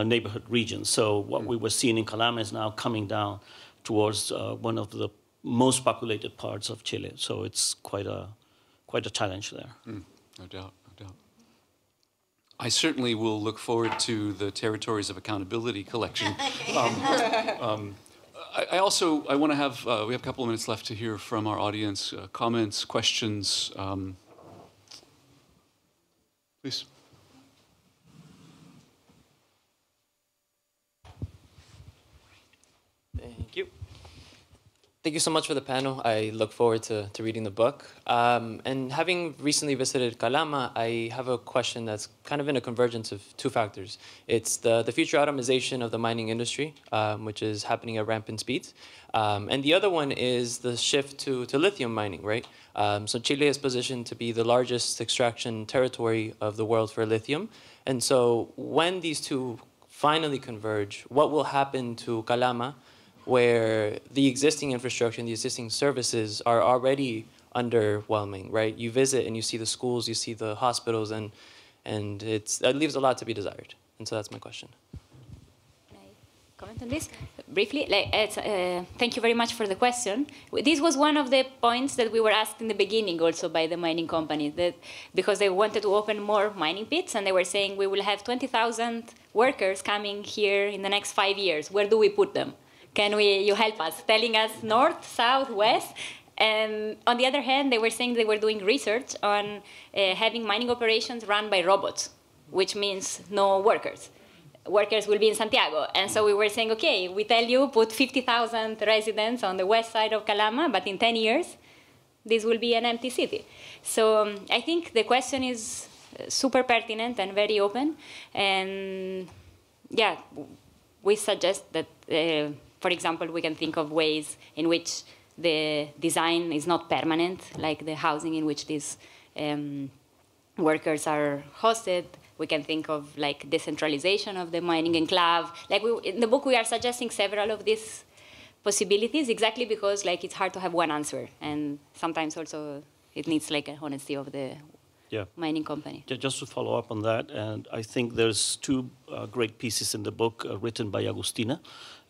neighborhood regions. So what we were seeing in Calama is now coming down towards one of the most populated parts of Chile. So it's quite a challenge there. No doubt, no doubt. I certainly will look forward to the Territories of Accountability collection. I want to have, we have a couple of minutes left to hear from our audience, comments, questions. Please. Thank you. Thank you so much for the panel. I look forward to reading the book. And having recently visited Calama, I have a question that's kind of in a convergence of two factors. It's the future automation of the mining industry, which is happening at rampant speeds. And the other one is the shift to lithium mining, right? So Chile is positioned to be the largest extraction territory of the world for lithium. And so when these two finally converge, what will happen to Calama, where the existing infrastructure and the existing services are already underwhelming, right? You visit and you see the schools, you see the hospitals, and it leaves a lot to be desired. And so that's my question. Can I comment on this briefly? Thank you very much for the question. This was one of the points that we were asked in the beginning also by the mining company, that because they wanted to open more mining pits, and they were saying we will have 20,000 workers coming here in the next 5 years. Where do we put them? Can you help us? Telling us north, south, west. And on the other hand, they were saying they were doing research on having mining operations run by robots, which means no workers. Workers will be in Santiago. And so we were saying, okay, we tell you put 50,000 residents on the west side of Calama, but in 10 years, this will be an empty city. So I think the question is super pertinent and very open. And yeah, we suggest that for example, we can think of ways in which the design is not permanent, like the housing in which these workers are hosted. We can think of like decentralization of the mining enclave. Like in the book, we are suggesting several of these possibilities exactly because like it's hard to have one answer, and sometimes also it needs like a honesty of the mining company. Just to follow up on that, and I think there's two great pieces in the book written by Agustina.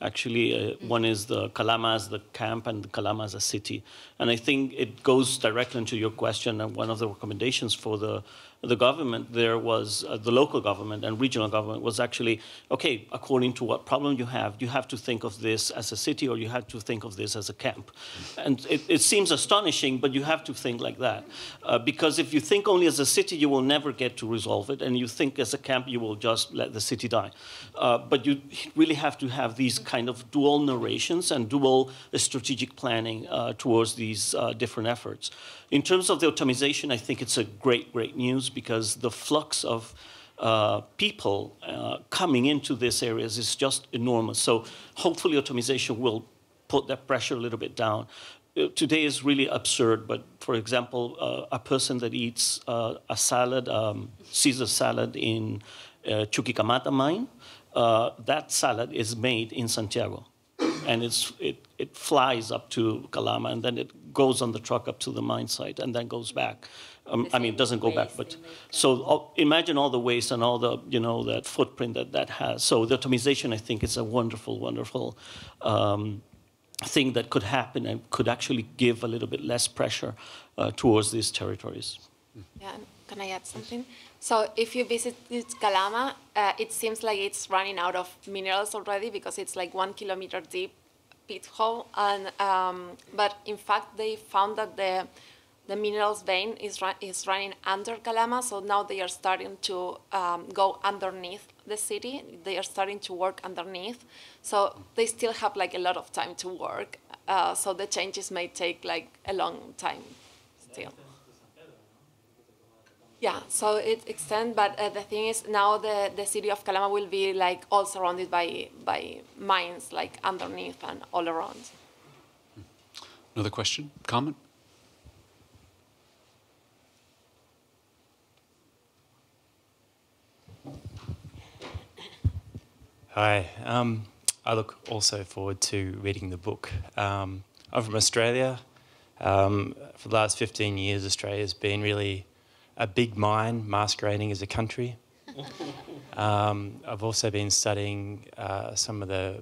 Actually, one is the Calama as the camp and the Calama as a city. And I think it goes directly into your question, and one of the recommendations for the government there was, the local government and regional government was actually, okay, according to what problem you have to think of this as a city or you have to think of this as a camp. And it seems astonishing, but you have to think like that. Because if you think only as a city, you will never get to resolve it. And you think as a camp, you will just let the city die. But you really have to have these kind of dual narrations and dual strategic planning towards these different efforts. In terms of the automation, I think it's a great news because the flux of people coming into these areas is just enormous. So hopefully automation will put that pressure a little bit down. Today is really absurd, but for example, a person that eats a salad, Caesar salad in Chuquicamata mine, that salad is made in Santiago. And it flies up to Calama, and then it goes on the truck up to the mine site, and then goes back. I mean, it doesn't go back, but so imagine all the waste and all the, that footprint that has. So the atomization, I think, is a wonderful, wonderful thing that could happen and could actually give a little bit less pressure towards these territories. Yeah, can I add something? So if you visit Calama, it seems like it's running out of minerals already because it's like 1 kilometer deep pit hole. And but in fact, they found that the minerals vein is running under Calama. So now they are starting to go underneath the city. They are starting to work underneath. So they still have like a lot of time to work. So the changes may take like a long time still. Yeah, so it extends, but the thing is now the city of Calama will be like all surrounded by mines, like underneath and all around. Another question, comment? Hi, I look also forward to reading the book. I'm from Australia. For the last 15 years, Australia's been really a big mine masquerading as a country. I've also been studying some of the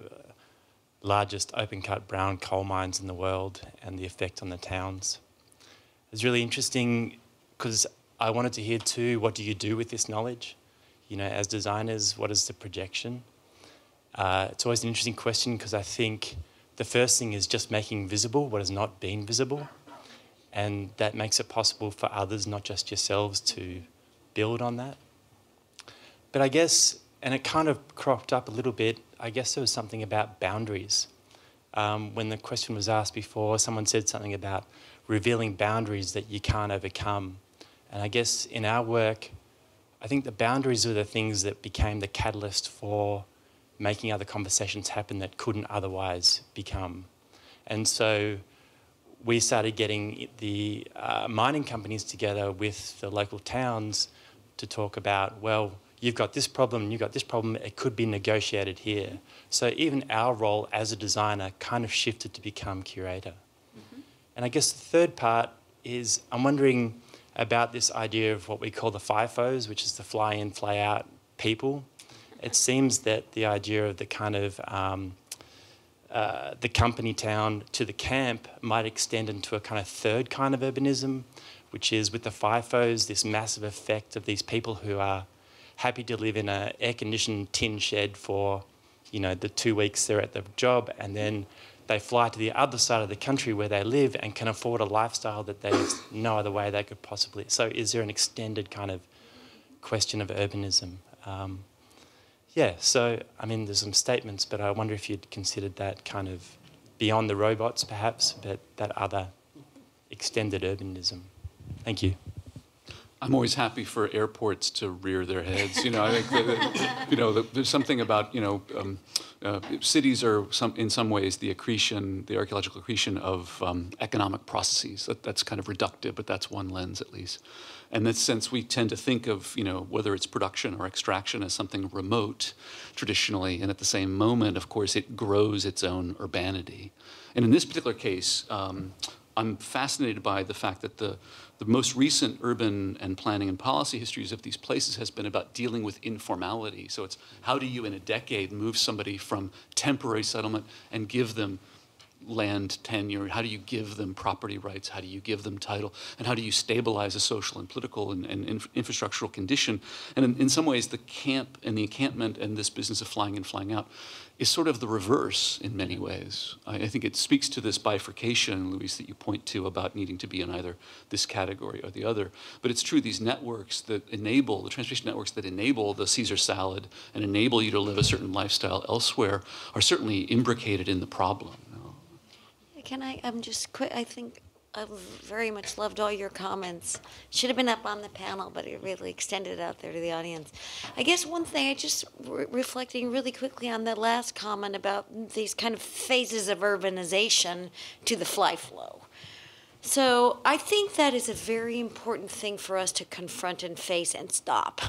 largest open-cut brown coal mines in the world and the effect on the towns. It's really interesting because I wanted to hear too, what do you do with this knowledge? As designers, what is the projection? It's always an interesting question because I think the first thing is just making visible what has not been visible. And that makes it possible for others, not just yourselves, to build on that. But I guess, and it kind of cropped up a little bit, I guess there was something about boundaries. When the question was asked before, someone said something about revealing boundaries that you can't overcome. And I guess in our work, I think the boundaries are the things that became the catalyst for making other conversations happen that couldn't otherwise become. And so we started getting the mining companies together with the local towns to talk about, well, you've got this problem, you've got this problem, it could be negotiated here. So even our role as a designer kind of shifted to become curator. Mm-hmm. And I guess the third part is I'm wondering about this idea of what we call the FIFOs, which is the fly in, fly out people. It seems that the idea of the kind of the company town to the camp might extend into a kind of third kind of urbanism, which is with the FIFOs, this massive effect of these people who are happy to live in an air-conditioned tin shed for, the 2 weeks they're at the job, and then they fly to the other side of the country where they live and can afford a lifestyle that there's no other way they could possibly. So is there an extended kind of question of urbanism? Yeah, so, there's some statements, but I wonder if you'd considered that kind of beyond the robots, perhaps, but that other extended urbanism. Thank you. I'm always happy for airports to rear their heads. I think there's something about cities are in some ways the archaeological accretion of economic processes. That's kind of reductive, but that's one lens at least. In that sense, we tend to think of whether it's production or extraction as something remote traditionally, and at the same moment, of course, it grows its own urbanity. And in this particular case, I'm fascinated by the fact that the most recent urban and planning and policy histories of these places has been about dealing with informality. So it's how do you in a decade move somebody from temporary settlement and give them land tenure? How do you give them property rights? How do you give them title? And how do you stabilize a social and political and infrastructural condition? And in some ways, the camp and the encampment and this business of flying in, flying out is sort of the reverse in many ways. I think it speaks to this bifurcation, Luis, that you point to about needing to be in either this category or the other. But it's true, these networks that enable, the transportation networks that enable the Caesar salad and enable you to live a certain lifestyle elsewhere are certainly imbricated in the problem. Can I just quit? I think I very much loved all your comments. Should have been up on the panel, but it really extended out there to the audience. I guess one thing, I just reflecting really quickly on the last comment about these kind of phases of urbanization to the fly flow. So I think that is a very important thing for us to confront and face and stop.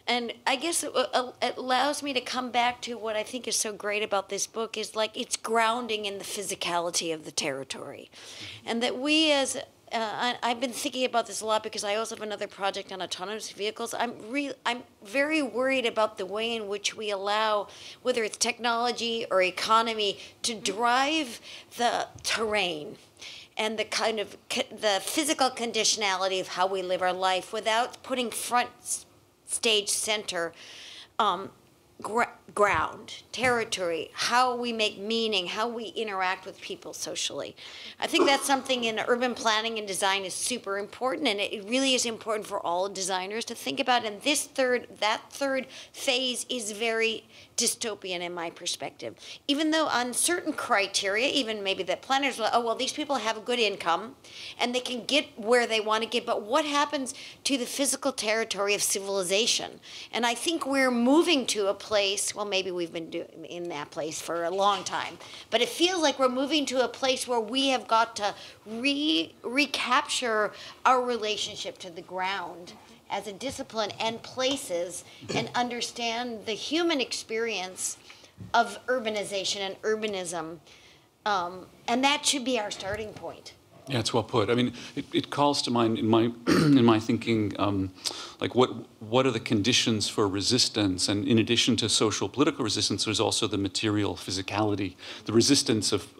And I guess it allows me to come back to what I think is so great about this book is like it's grounding in the physicality of the territory. And that we as I've been thinking about this a lot because I also have another project on autonomous vehicles. I'm very worried about the way in which we allow, whether it's technology or economy, to drive the terrain and the kind of the physical conditionality of how we live our life without putting front stage center ground, territory, how we make meaning, how we interact with people socially. I think that's something in urban planning and design is super important, and it really is important for all designers to think about. And that third phase is very dystopian in my perspective. Even though on certain criteria, even maybe that planners will, oh, well, these people have a good income and they can get where they want to get, but what happens to the physical territory of civilization? And I think we're moving to a place, well, maybe we've been in that place for a long time, but it feels like we're moving to a place where we have got to recapture our relationship to the ground as a discipline and places and understand the human experience of urbanization and urbanism. And that should be our starting point. Yeah, it's well put. I mean, it calls to mind in my in my thinking, like what are the conditions for resistance? And in addition to social political resistance, there's also the material physicality, the resistance of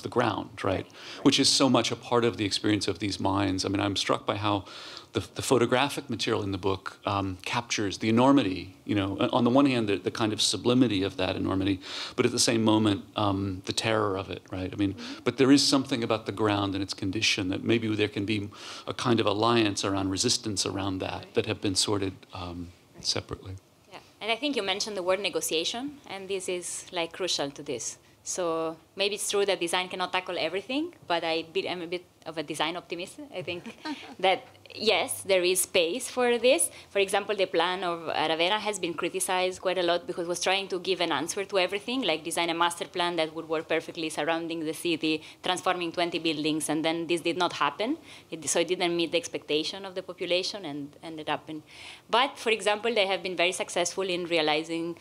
the ground, right? Which is so much a part of the experience of these mines. I mean, I'm struck by how the photographic material in the book captures the enormity, you know, on the one hand, the kind of sublimity of that enormity, but at the same moment, the terror of it, right? I mean, but there is something about the ground and its condition that maybe there can be a kind of alliance around resistance around that have been sorted separately. Yeah, and I think you mentioned the word negotiation, and this is like crucial to this. So maybe it's true that design cannot tackle everything, but I'm a bit of a design optimist. I think that, yes, there is space for this. For example, the plan of Aravena has been criticized quite a lot because it was trying to give an answer to everything, like design a master plan that would work perfectly surrounding the city, transforming 20 buildings, and then this did not happen. So it didn't meet the expectation of the population and ended up in. But, for example, they have been very successful in realizing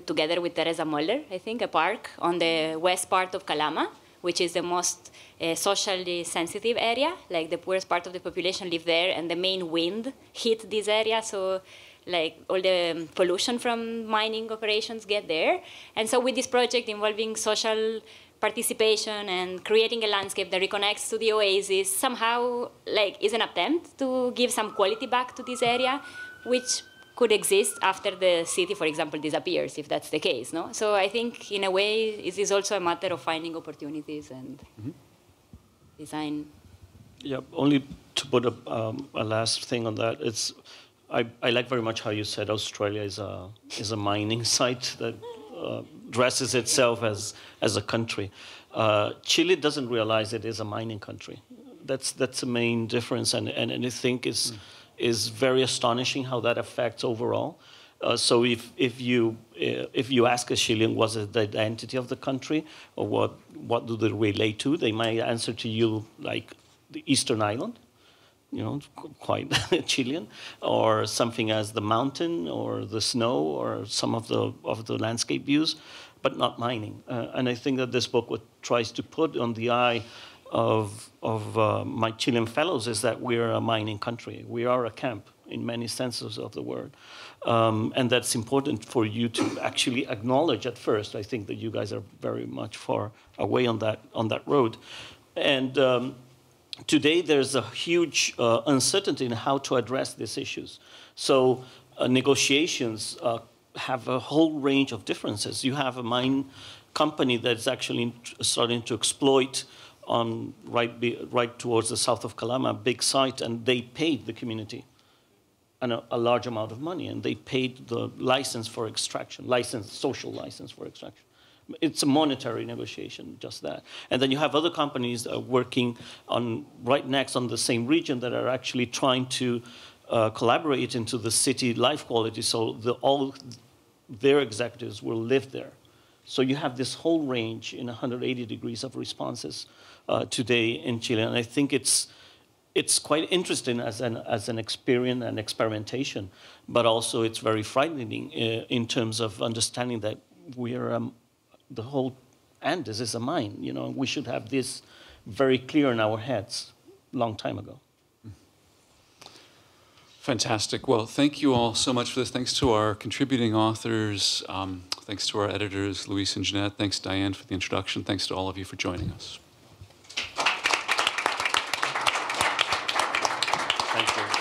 together with Teresa Moller, I think, a park on the west part of Calama, which is the most socially sensitive area. Like the poorest part of the population live there, and the main wind hit this area, so like all the pollution from mining operations get there. And so with this project involving social participation and creating a landscape that reconnects to the oasis, somehow like is an attempt to give some quality back to this area, which could exist after the city, for example, disappears, if that's the case, no? So I think, in a way, it is also a matter of finding opportunities and design. Yeah, only to put a last thing on that, I like very much how you said Australia is a mining site that dresses itself as a country. Chile doesn't realize it is a mining country. That's the main difference, and I think is very astonishing how that affects overall. So if you ask a Chilean what's the identity of the country or what do they relate to, they might answer to you like the Eastern Island, you know, quite Chilean, or something as the mountain or the snow or some of the landscape views, but not mining. And I think that this book tries to put on the eye of my Chilean fellows is that we're a mining country. We are a camp in many senses of the word. And that's important for you to actually acknowledge at first. I think that you guys are very much far away on that road. And today there's a huge uncertainty in how to address these issues. So negotiations have a whole range of differences. You have a mine company that's actually starting to exploit on right towards the south of Calama, a big site, and they paid the community a large amount of money, and they paid the license for extraction, social license for extraction. It's a monetary negotiation, just that. And then you have other companies working on right next on the same region that are actually trying to collaborate into the city life quality, so all their executives will live there. So you have this whole range in 180 degrees of responses today in Chile, and I think it's quite interesting as an experience and experimentation, but also it's very frightening in terms of understanding that we are the whole Andes is a mine. You know, we should have this very clear in our heads long time ago. Fantastic. Well, thank you all so much for this. Thanks to our contributing authors. Thanks to our editors, Luis and Jeanette. Thanks, Diane, for the introduction. Thanks to all of you for joining us. Thank you.